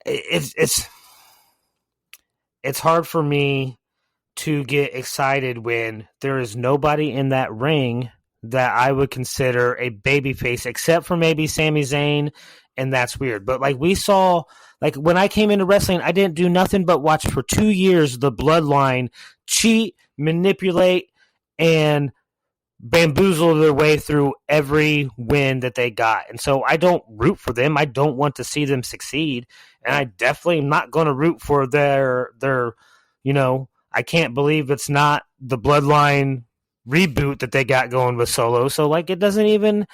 It's hard for me to get excited when there is nobody in that ring that I would consider a babyface, except for maybe Sami Zayn, and that's weird. But we saw, when I came into wrestling, I didn't do nothing but watch for 2 years the Bloodline cheat, manipulate, and bamboozle their way through every win that they got. And so I don't root for them. I don't want to see them succeed. And I definitely am not going to root for their I can't believe it's not the Bloodline reboot that they got going with Solo. So it doesn't even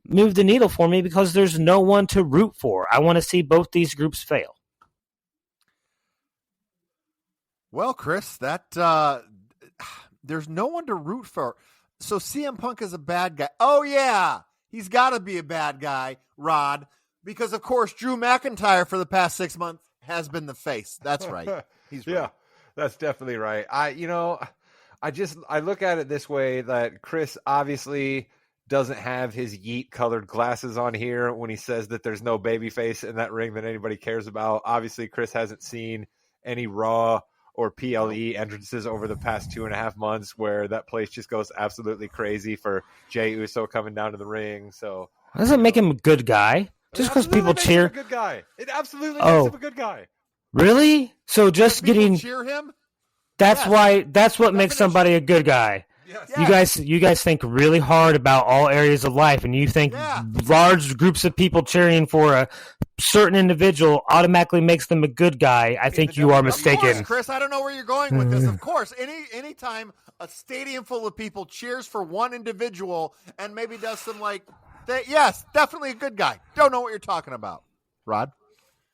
move the needle for me because there's no one to root for. I want to see both these groups fail. Well, Chris, that there's no one to root for. So CM Punk is a bad guy. Oh, yeah, he's got to be a bad guy, Rod, because, of course, Drew McIntyre for the past 6 months has been the face. That's right. He's right. Yeah, that's definitely right. I look at it this way, that Chris obviously doesn't have his yeet-colored glasses on here when he says that there's no babyface in that ring that anybody cares about. Obviously, Chris hasn't seen any Raw or PLE entrances over the past 2.5 months where that place just goes absolutely crazy for Jey Uso coming down to the ring. So doesn't make him a good guy just because people cheer. Him a good guy. It absolutely makes him a good guy. Really? So just getting cheer him. That's what makes somebody a good guy. Yes. You guys think really hard about all areas of life, and you think large groups of people cheering for a certain individual automatically makes them a good guy. I think you are mistaken. Of course, Chris, I don't know where you're going with this. Of course, anytime a stadium full of people cheers for one individual and maybe does some yes, definitely a good guy. Don't know what you're talking about, Rod.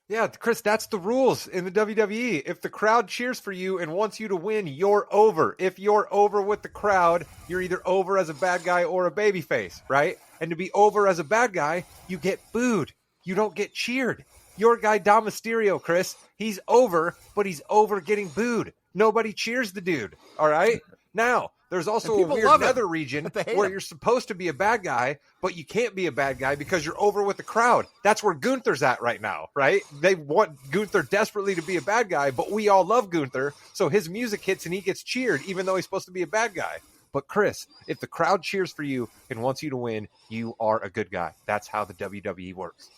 Yeah, Chris, that's the rules in the WWE. If the crowd cheers for you and wants you to win, you're over. If you're over with the crowd, you're either over as a bad guy or a babyface, right? And to be over as a bad guy, you get booed. You don't get cheered. Your guy, Dom Mysterio, Chris, he's over, but he's over getting booed. Nobody cheers the dude, all right? Now, there's also a weird nether region where you're supposed to be a bad guy, but you can't be a bad guy because you're over with the crowd. That's where Gunther's at right now, right? They want Gunther desperately to be a bad guy, but we all love Gunther, so his music hits and he gets cheered, even though he's supposed to be a bad guy. But Chris, if the crowd cheers for you and wants you to win, you are a good guy. That's how the WWE works.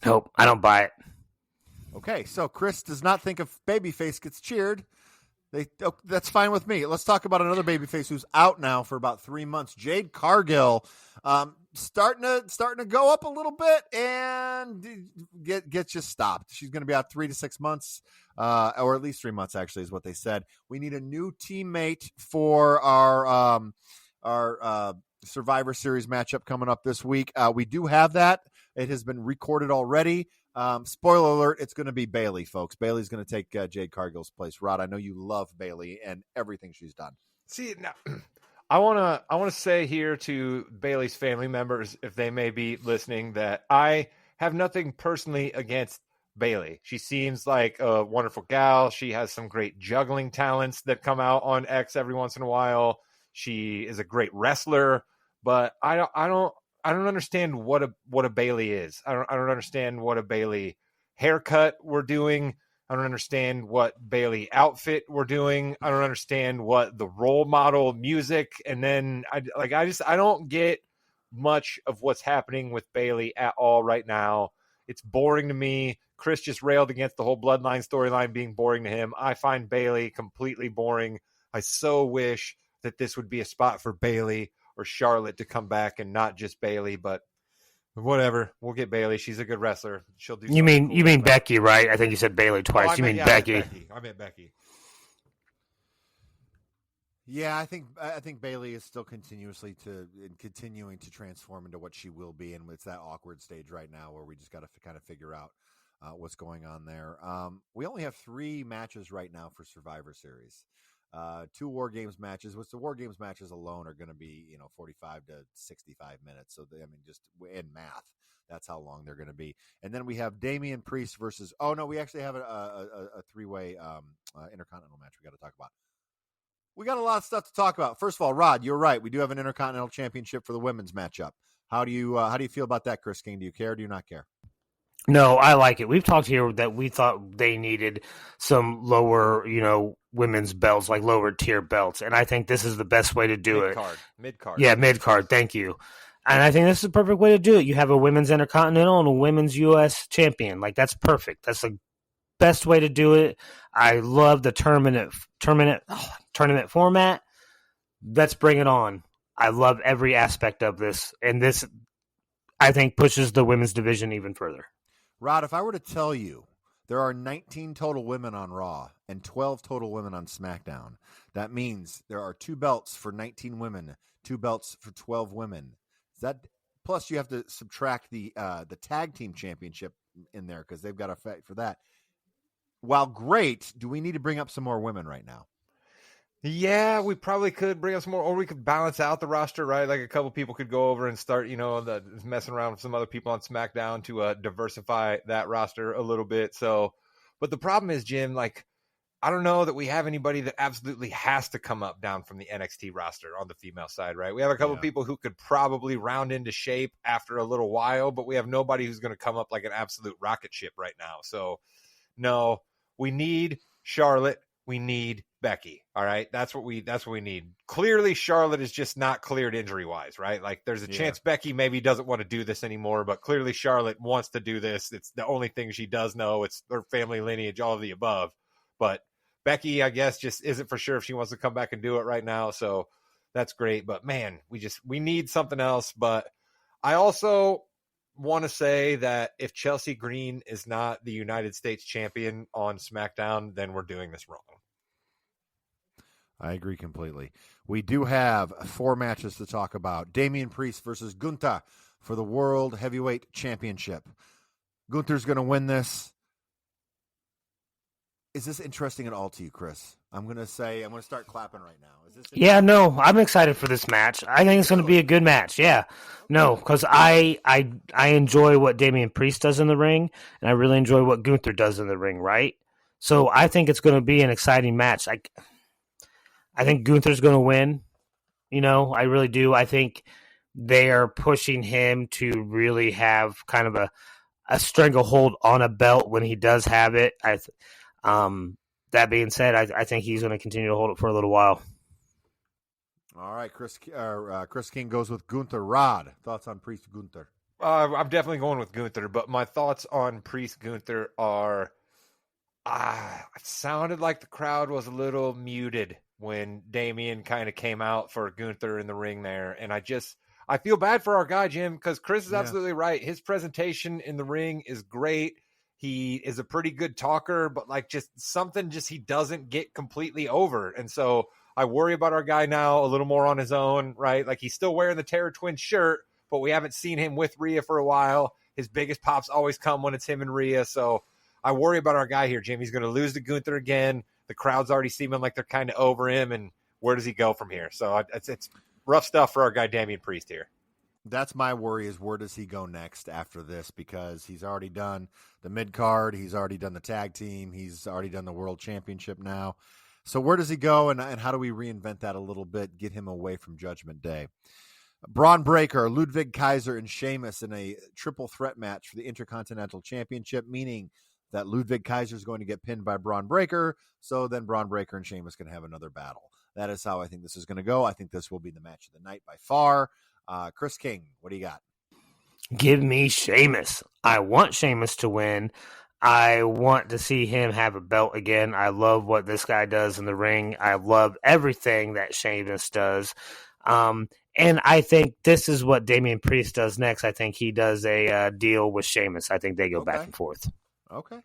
Nope, I don't buy it. Okay, so Chris does not think if babyface gets cheered, that's fine with me. Let's talk about another babyface who's out now for about 3 months. Jade Cargill, starting to go up a little bit and get just stopped. She's going to be out 3 to 6 months, or at least 3 months. Actually, is what they said. We need a new teammate for our Survivor Series matchup coming up this week. We do have that. It has been recorded already. Spoiler alert, it's going to be Bayley, folks. Bayley's going to take Jade Cargill's place. Rod, I know you love Bayley and everything she's done. See, now, I want to say here to Bayley's family members, if they may be listening, that I have nothing personally against Bayley. She seems like a wonderful gal. She has some great juggling talents that come out on X every once in a while. She is a great wrestler, but I don't understand what a Bailey is. I don't understand what a Bailey haircut we're doing. I don't understand what Bailey outfit we're doing. I don't understand what the role model music. And then I don't get much of what's happening with Bailey at all right now. It's boring to me. Chris just railed against the whole bloodline storyline being boring to him. I find Bailey completely boring. I so wish that this would be a spot for Bailey or Charlotte to come back and not just Bailey, but whatever. We'll get Bailey. She's a good wrestler. She'll do. You mean cool Becky, right? I think you said Bailey twice. You mean Becky. I meant Becky. Yeah, I think Bailey is still continuing to transform into what she will be, and it's that awkward stage right now where we just got to kind of figure out what's going on there. We only have 3 matches right now for Survivor Series. 2 War Games matches, which the War Games matches alone are going to be 45 to 65 minutes. So just in math, that's how long they're going to be. And then we have Damian Priest versus. Oh no, we actually have a 3-way Intercontinental match we got to talk about. We got a lot of stuff to talk about. First of all, Rod, you're right. We do have an Intercontinental Championship for the women's matchup. How do you feel about that, Chris King? Do you care or do you not care? No, I like it. We've talked here that we thought they needed some lower, women's belts, like lower tier belts. And I think this is the best way to do it. Mid-card. Yeah, mid-card. Thank you. And I think this is the perfect way to do it. You have a women's Intercontinental and a women's U.S. champion. Like, that's perfect. That's the best way to do it. I love the tournament format. Let's bring it on. I love every aspect of this. And this, I think, pushes the women's division even further. Rod, if I were to tell you there are 19 total women on Raw and 12 total women on SmackDown, that means there are 2 belts for 19 women, 2 belts for 12 women. Plus you have to subtract the tag team championship in there because they've got a fight for that. While great, do we need to bring up some more women right now? Yeah, we probably could bring up some more, or we could balance out the roster, right? Like a couple people could go over and start, messing around with some other people on SmackDown to diversify that roster a little bit. So, but the problem is, Jim, I don't know that we have anybody that absolutely has to come up down from the NXT roster on the female side, right? We have a couple people who could probably round into shape after a little while, but we have nobody who's going to come up like an absolute rocket ship right now. So, no, we need Charlotte. We need Becky. All right. That's what we need. Clearly, Charlotte is just not cleared injury wise, right? Like there's a chance Becky maybe doesn't want to do this anymore, but clearly Charlotte wants to do this. It's the only thing she does know. It's her family lineage, all of the above. But Becky, I guess, just isn't for sure if she wants to come back and do it right now. So that's great. But man, we need something else. But I also want to say that if Chelsea Green is not the United States champion on SmackDown, then we're doing this wrong. I agree completely. We do have 4 matches to talk about. Damian Priest versus Gunther for the World Heavyweight Championship. Gunther's going to win this. Is this interesting at all to you, Chris? I'm going to start clapping right now. Is this? Yeah, no, I'm excited for this match. I think it's going to be a good match. Yeah, no, because I enjoy what Damian Priest does in the ring, and I really enjoy what Gunther does in the ring. Right, so I think it's going to be an exciting match. I think Gunther's going to win. I really do. I think they are pushing him to really have kind of a stranglehold on a belt when he does have it. That being said, I think he's going to continue to hold it for a little while. All right, Chris King goes with Gunther. Rod, thoughts on Priest Gunther? I'm definitely going with Gunther, but my thoughts on Priest Gunther are it sounded like the crowd was a little muted when Damian kind of came out for Gunther in the ring there. And I feel bad for our guy, Jim, because Chris is absolutely right. His presentation in the ring is great. He is a pretty good talker, but he doesn't get completely over. And so I worry about our guy now a little more on his own, right? Like he's still wearing the Terror Twins shirt, but we haven't seen him with Rhea for a while. His biggest pops always come when it's him and Rhea. So I worry about our guy here, Jim. He's going to lose to Gunther again. The crowd's already seeming like they're kind of over him. And where does he go from here? So it's rough stuff for our guy, Damian Priest here. That's my worry is where does he go next after this? Because he's already done the mid-card. He's already done the tag team. He's already done the world championship now. So where does he go, and how do we reinvent that a little bit, get him away from Judgment Day? Braun Breaker, Ludwig Kaiser, and Sheamus in a triple threat match for the Intercontinental Championship, meaning that Ludwig Kaiser is going to get pinned by Braun Breaker, so then Braun Breaker and Sheamus can have another battle. That is how I think this is going to go. I think this will be the match of the night by far. Chris King, what do you got? Give me Sheamus. I want Sheamus to win. I want to see him have a belt again. I love what this guy does in the ring. I love everything that Sheamus does. And I think this is what Damian Priest does next. I think he does a deal with Sheamus. I think they go back and forth. Okay.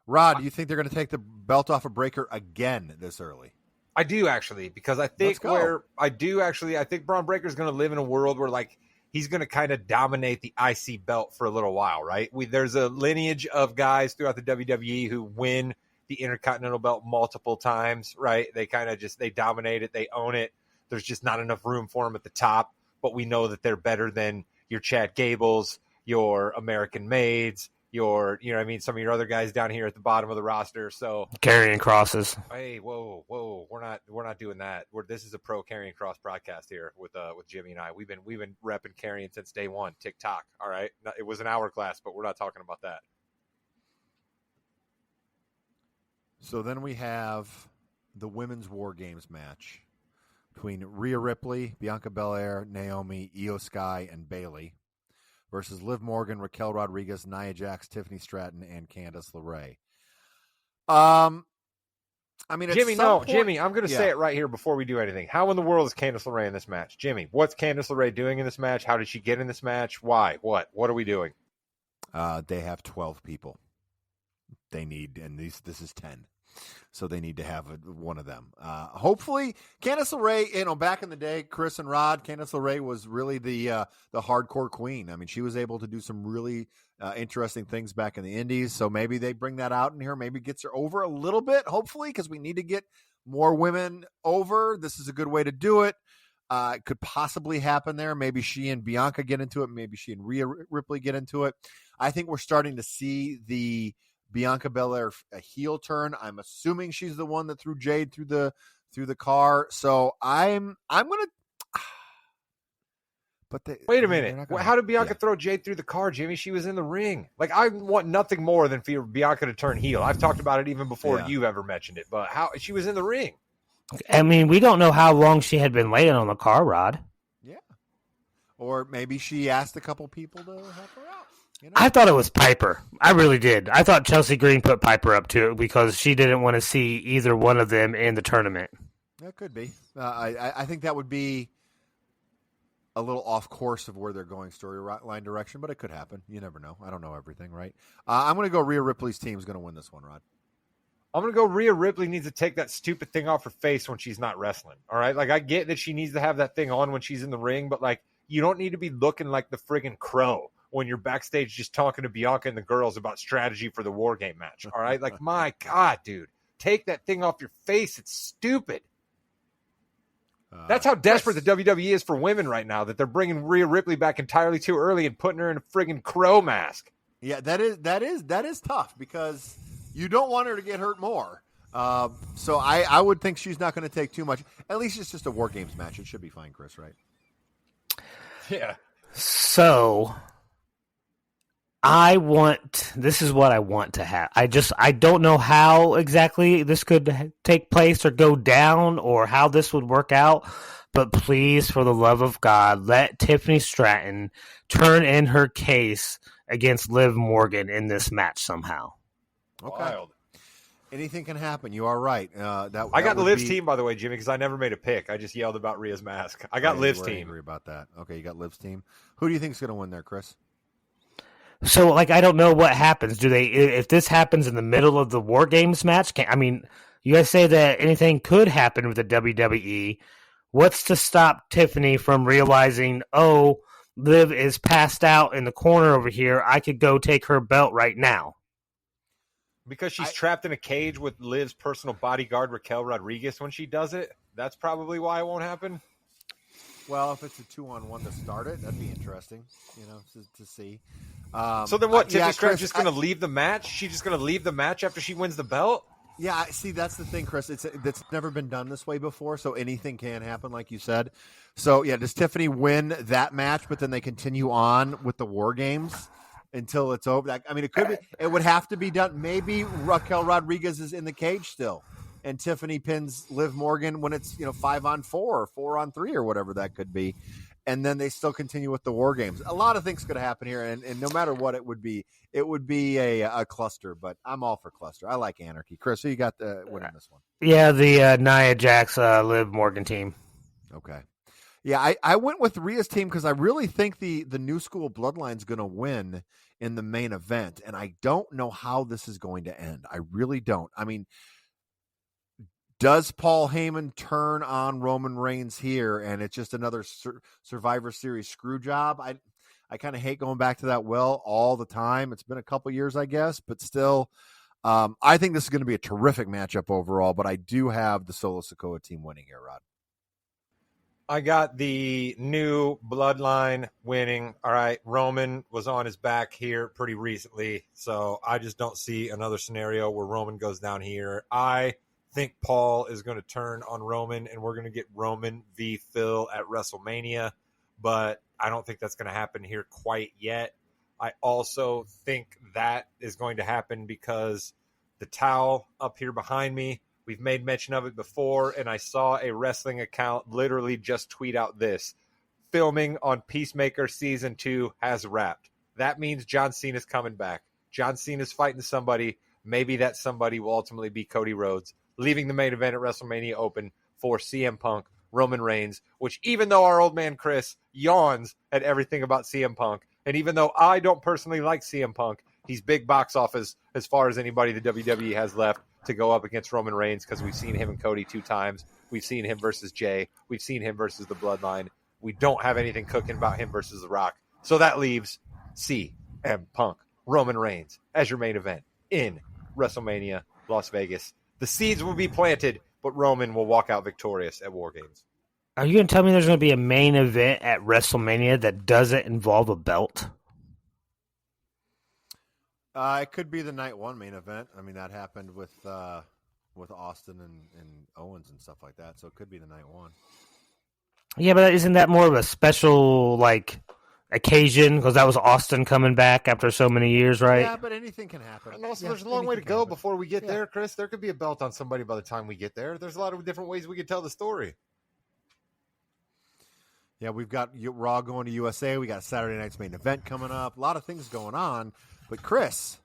Rod, do you think they're going to take the belt off of Breaker again this early? I do, actually, because I think I think Braun Breaker is going to live in a world where, like, he's going to kind of dominate the IC belt for a little while, right? There's a lineage of guys throughout the WWE who win the Intercontinental belt multiple times, right? They kind of they dominate it. They own it. There's just not enough room for them at the top, but we know that they're better than your Chad Gables, your American Maids, some of your other guys down here at the bottom of the roster. So carrying crosses. Hey, whoa, we're not doing that. This is a pro carrying cross broadcast here with Jimmy and I. We've been repping carrying since day one. TikTok, all right. It was an hourglass, but we're not talking about that. So then we have the women's War Games match between Rhea Ripley, Bianca Belair, Naomi, Io Sky, and Bayley versus Liv Morgan, Raquel Rodriguez, Nia Jax, Tiffany Stratton, and Candice LeRae. Jimmy, I'm going to say it right here before we do anything. How in the world is Candice LeRae in this match? Jimmy, what's Candice LeRae doing in this match? How did she get in this match? Why? What are we doing? They have 12 people. They need, and this is 10. So they need to have one of them. Hopefully, Candice LeRae, back in the day, Chris and Rod, Candice LeRae was really the hardcore queen. I mean, she was able to do some really interesting things back in the Indies. So maybe they bring that out in here, maybe gets her over a little bit, hopefully, because we need to get more women over. This is a good way to do it. It could possibly happen there. Maybe she and Bianca get into it. Maybe she and Rhea Ripley get into it. I think we're starting to see the Bianca Belair a heel turn. I'm assuming she's the one that threw Jade through the car. So I'm gonna. But wait a minute. How did Bianca throw Jade through the car, Jimmy? She was in the ring. Like, I want nothing more than for Bianca to turn heel. I've talked about it even before you've ever mentioned it. But how she was in the ring? I mean, we don't know how long she had been laying on the car, Rod. Yeah. Or maybe she asked a couple people to help her out. I thought it was Piper. I really did. I thought Chelsea Green put Piper up to it because she didn't want to see either one of them in the tournament. That could be. I think that would be a little off course of where they're going storyline direction, but it could happen. You never know. I don't know everything, right? I'm going to go Rhea Ripley's team is going to win this one, Rod. I'm going to go Rhea Ripley needs to take that stupid thing off her face when she's not wrestling, all right? Like, I get that she needs to have that thing on when she's in the ring, but, like, you don't need to be looking like the friggin' Crow when you're backstage just talking to Bianca and the girls about strategy for the War Game match, all right? Like, my God, dude. Take that thing off your face. It's stupid. That's how desperate the WWE is for women right now, that they're bringing Rhea Ripley back entirely too early and putting her in a friggin' Crow mask. Yeah, that is tough because you don't want her to get hurt more. So I would think she's not going to take too much. At least it's just a War Games match. It should be fine, Chris, right? Yeah. So this is what I want to have. I don't know how exactly this could take place or go down or how this would work out, but please, for the love of God, let Tiffany Stratton turn in her case against Liv Morgan in this match somehow. Okay. Wild. Anything can happen. You are right. I got Liv's team, by the way, Jimmy, because I never made a pick. I just yelled about Rhea's mask. I got Liv's team. Angry about that. Okay, you got Liv's team. Who do you think is going to win there, Chris? So, like, I don't know what happens. If this happens in the middle of the War Games match, you guys say that anything could happen with the WWE. What's to stop Tiffany from realizing, oh, Liv is passed out in the corner over here. I could go take her belt right now. Because she's trapped in a cage with Liv's personal bodyguard, Raquel Rodriguez, when she does it. That's probably why it won't happen. Well, if it's a 2-on-1 to start it, that'd be interesting, to see. So then what? Tiffany Stratton's just going to leave the match? She's just going to leave the match after she wins the belt? Yeah, see, that's the thing, Chris. That's never been done this way before, so anything can happen, like you said. So, yeah, does Tiffany win that match, but then they continue on with the War Games until it's over? I mean, it could be. It would have to be done. Maybe Raquel Rodriguez is in the cage still, and Tiffany pins Liv Morgan when it's 5-on-4 or 4-on-3 or whatever that could be, and then they still continue with the War Games. A lot of things could happen here, and no matter what it would be a cluster. But I'm all for cluster. I like anarchy. Chris, who you got winning this one? Yeah, the Nia Jax, Liv Morgan team. Okay. Yeah, I went with Rhea's team because I really think the new school bloodline's going to win in the main event, and I don't know how this is going to end. I really don't. I mean, does Paul Heyman turn on Roman Reigns here, and it's just another Survivor Series screw job? I kind of hate going back to that well all the time. It's been a couple years, I guess, but still, I think this is going to be a terrific matchup overall, but I do have the Solo Sikoa team winning here, Rod. I got the new bloodline winning. All right, Roman was on his back here pretty recently, so I just don't see another scenario where Roman goes down here. I think Paul is going to turn on Roman, and we're going to get Roman v. Phil at WrestleMania, but I don't think that's going to happen here quite yet. I also think that is going to happen because the towel up here behind me, we've made mention of it before, and I saw a wrestling account literally just tweet out this: filming on Peacemaker Season 2 has wrapped. That means John Cena's coming back. John Cena's fighting somebody. Maybe that somebody will ultimately be Cody Rhodes, leaving the main event at WrestleMania open for CM Punk, Roman Reigns, which even though our old man Chris yawns at everything about CM Punk, and even though I don't personally like CM Punk, he's big box office as far as anybody the WWE has left to go up against Roman Reigns, because we've seen him and Cody 2 times. We've seen him versus Jay. We've seen him versus the Bloodline. We don't have anything cooking about him versus The Rock. So that leaves CM Punk, Roman Reigns as your main event in WrestleMania, Las Vegas. The seeds will be planted, but Roman will walk out victorious at War Games. Are you going to tell me there's going to be a main event at WrestleMania that doesn't involve a belt? It could be the night one main event. I mean, that happened with Austin and Owens and stuff like that, so it could be the night one. Yeah, but isn't that more of a special, occasion? Because that was Austin coming back after so many years, right? Yeah, but anything can happen. And also, there's a long way to go before we get there, Chris. There could be a belt on somebody by the time we get there. There's a lot of different ways we could tell the story. Yeah, we've got Raw going to USA. We got Saturday night's main event coming up. A lot of things going on. But Chris,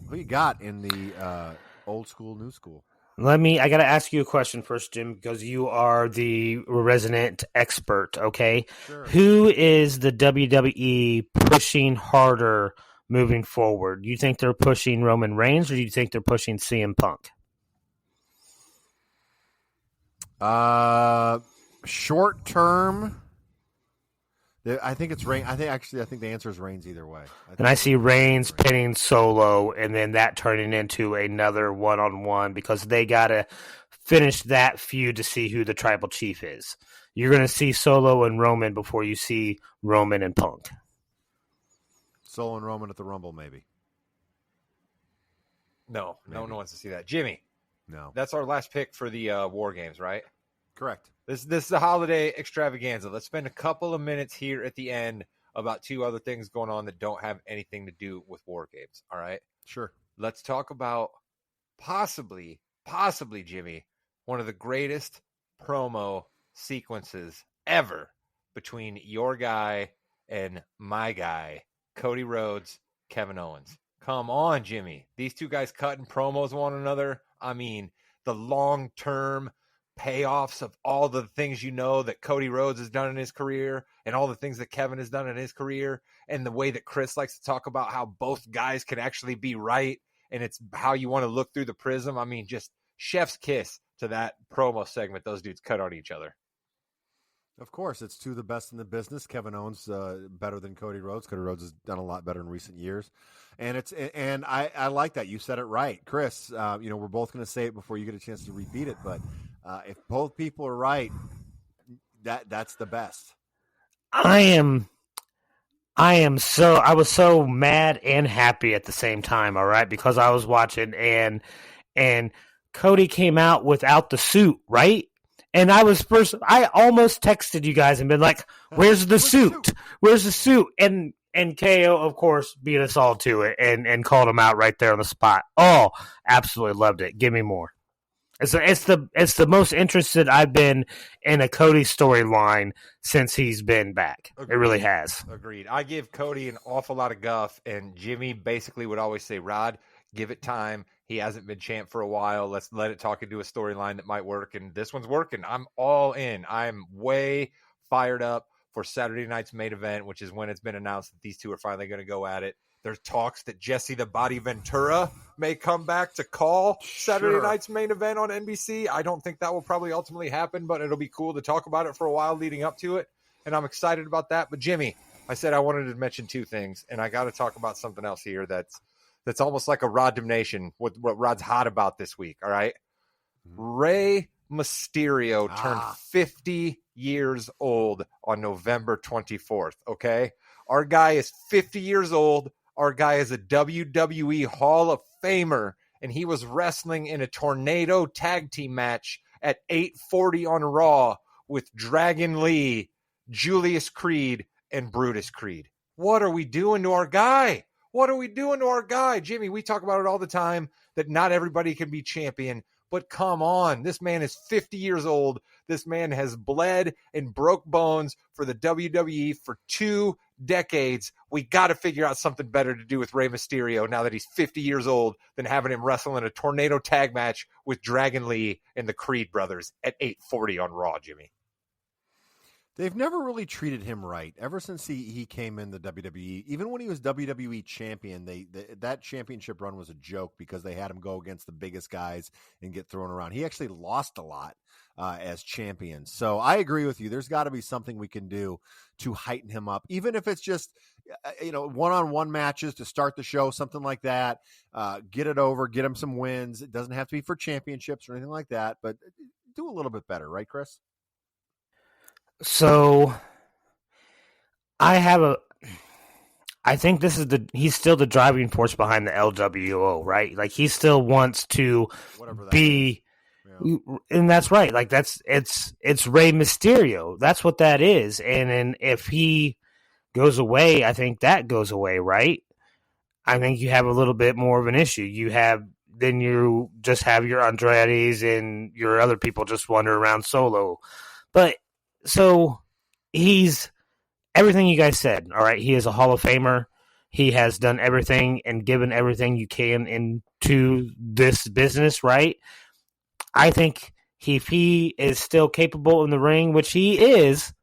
who you got in the old school, new school? I got to ask you a question first, Jim, because you are the resident expert, okay? Sure. Who is the WWE pushing harder moving forward? Do you think they're pushing Roman Reigns, or do you think they're pushing CM Punk? Short term, I think it's Reigns. I think the answer is Reigns either way. I see Reigns pinning Solo, and then that turning into another one-on-one, because they got to finish that feud to see who the tribal chief is. You're going to see Solo and Roman before you see Roman and Punk. Solo and Roman at the Rumble, maybe. No one wants to see that. Jimmy, no. That's our last pick for the War Games, right? Correct. This is the holiday extravaganza. Let's spend a couple of minutes here at the end about 2 other things going on that don't have anything to do with War Games. All right? Sure. Let's talk about possibly, Jimmy, one of the greatest promo sequences ever between your guy and my guy, Cody Rhodes, Kevin Owens. Come on, Jimmy. These 2 guys cutting promos one another. I mean, the long-term payoffs of all the things that Cody Rhodes has done in his career and all the things that Kevin has done in his career, and the way that Chris likes to talk about how both guys can actually be right, and it's how you want to look through the prism. I mean, just chef's kiss to that promo segment those dudes cut on each other. Of course, it's 2 of the best in the business. Kevin Owens better than Cody Rhodes. Cody Rhodes has done a lot better in recent years, and I like that. You said it right, Chris. We're both going to say it before you get a chance to repeat it, but if both people are right, that's the best. I was so mad and happy at the same time, all right, because I was watching and Cody came out without the suit, right? And I almost texted you guys and been like, "Where's the suit? Where's the suit?" And KO, of course, beat us all to it and called him out right there on the spot. Oh, absolutely loved it. Give me more. It's the most interested I've been in a Cody storyline since he's been back. Agreed. It really has. Agreed. I give Cody an awful lot of guff, and Jimmy basically would always say, "Rod, give it time. He hasn't been champ for a while. Let's let it talk into a storyline that might work." And this one's working. I'm all in. I'm way fired up for Saturday night's main event, which is when it's been announced that these two are finally going to go at it. There's talks that Jesse the Body Ventura may come back to call Saturday night's main event on NBC. I don't think that will probably ultimately happen, but it'll be cool to talk about it for a while leading up to it. And I'm excited about that. But Jimmy, I said I wanted to mention two things, and I got to talk about something else here that's almost like a Rod Damnation with what Rod's hot about this week. All right. Rey Mysterio turned 50 years old on November 24th. Okay. Our guy is 50 years old. Our guy is a WWE Hall of Famer, and he was wrestling in a tornado tag team match at 8:40 on Raw with Dragon Lee, Julius Creed, and Brutus Creed. What are we doing to our guy? What are we doing to our guy? Jimmy, we talk about it all the time that not everybody can be champion, but come on. This man is 50 years old. This man has bled and broke bones for the WWE for 2 decades. We got to figure out something better to do with Rey Mysterio now that he's 50 years old than having him wrestle in a tornado tag match with Dragon Lee and the Creed brothers at 8:40 on Raw, Jimmy. They've never really treated him right ever since he came in the WWE. Even when he was WWE champion, that championship run was a joke because they had him go against the biggest guys and get thrown around. He actually lost a lot as champion. So I agree with you. There's got to be something we can do to heighten him up, even if it's just one-on-one matches to start the show, something like that. Get it over, get him some wins. It doesn't have to be for championships or anything like that, but do a little bit better, right, Chris? So I think he's still the driving force behind the LWO, right? Like he still wants to be, and that's right. Like it's Rey Mysterio. That's what that is. And if he goes away, I think that goes away, right? I think you have a little bit more of an issue. Then you just have your Andrades and your other people just wander around solo. But so he's everything you guys said, all right? He is a Hall of Famer. He has done everything and given everything you can into this business, right? I think if he is still capable in the ring, which he is,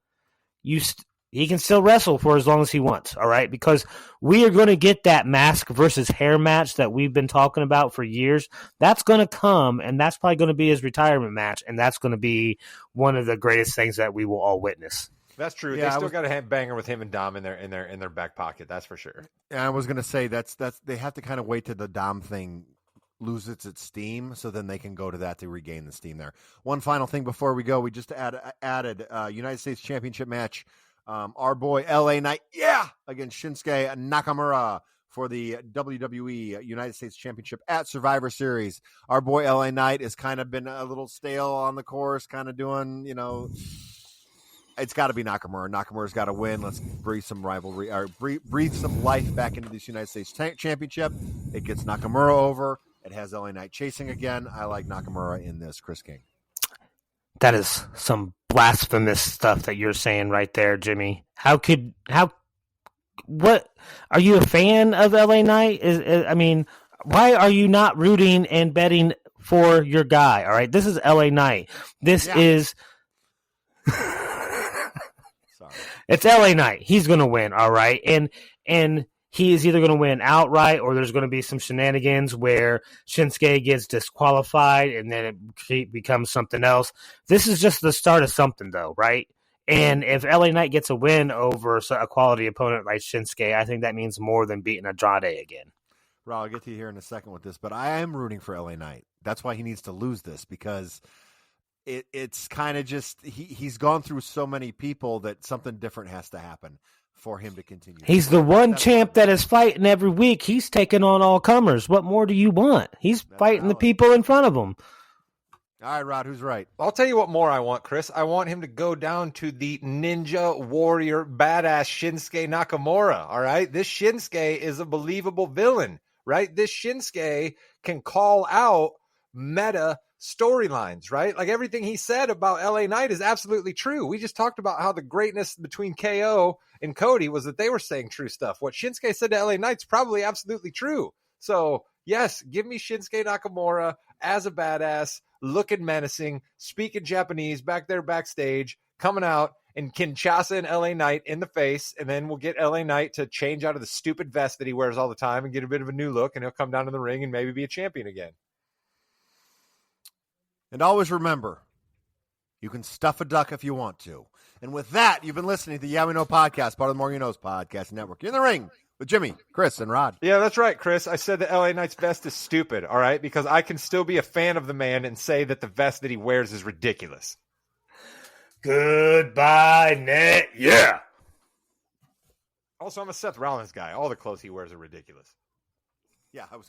he can still wrestle for as long as he wants, all right? Because we are going to get that mask versus hair match that we've been talking about for years. That's going to come, and that's probably going to be his retirement match, and that's going to be one of the greatest things that we will all witness. That's true. Yeah, they still got a banger with him and Dom in their back pocket. That's for sure. And I was going to say that's they have to kind of wait till the Dom thing loses its steam, so then they can go to that to regain the steam there. One final thing before we go, we just added United States Championship match. Our boy LA Knight, against Shinsuke Nakamura for the WWE United States Championship at Survivor Series. Our boy LA Knight has kind of been a little stale on the course, kind of doing, it's got to be Nakamura. Nakamura's got to win. Let's breathe some rivalry, or breathe some life back into this United States Championship. It gets Nakamura over. It has LA Knight chasing again. I like Nakamura in this, Chris King. That is some blasphemous stuff that you're saying right there, Jimmy. What are you a fan of LA Knight? Why are you not rooting and betting for your guy? All right, this is LA Knight. This is it's LA Knight. He's going to win, all right? And he is either going to win outright, or there's going to be some shenanigans where Shinsuke gets disqualified and then it becomes something else. This is just the start of something, though, right? And if LA Knight gets a win over a quality opponent like Shinsuke, I think that means more than beating Andrade again. Well, I'll get to you here in a second with this, but I am rooting for LA Knight. That's why he needs to lose this, because it's kind of just he's gone through so many people that something different has to happen. for him to continue. He's the one champ that is fighting every week. He's taking on all comers. What more do you want? He's fighting the people in front of him. All right, Rod, who's right? I'll tell you what more I want, Chris. I want him to go down to the ninja warrior badass Shinsuke Nakamura, all right? This Shinsuke is a believable villain, right? This Shinsuke can call out meta storylines, right? Like everything he said about LA Knight is absolutely true. We just talked about how the greatness between KO and Cody was that they were saying true stuff. What Shinsuke said to LA Knight's probably absolutely true. So, yes, give me Shinsuke Nakamura as a badass, looking menacing, speaking Japanese back there backstage, coming out and Kinshasa and LA Knight in the face, and then we'll get LA Knight to change out of the stupid vest that he wears all the time and get a bit of a new look, and he'll come down to the ring and maybe be a champion again. And always remember, you can stuff a duck if you want to. And with that, you've been listening to the Yeah We Know podcast, part of the More You Knows podcast network. You're in the ring with Jimmy, Chris, and Rod. Yeah, that's right, Chris. I said that LA Knight's vest is stupid, all right? Because I can still be a fan of the man and say that the vest that he wears is ridiculous. Goodbye, net. Yeah. Also, I'm a Seth Rollins guy. All the clothes he wears are ridiculous. Yeah, I was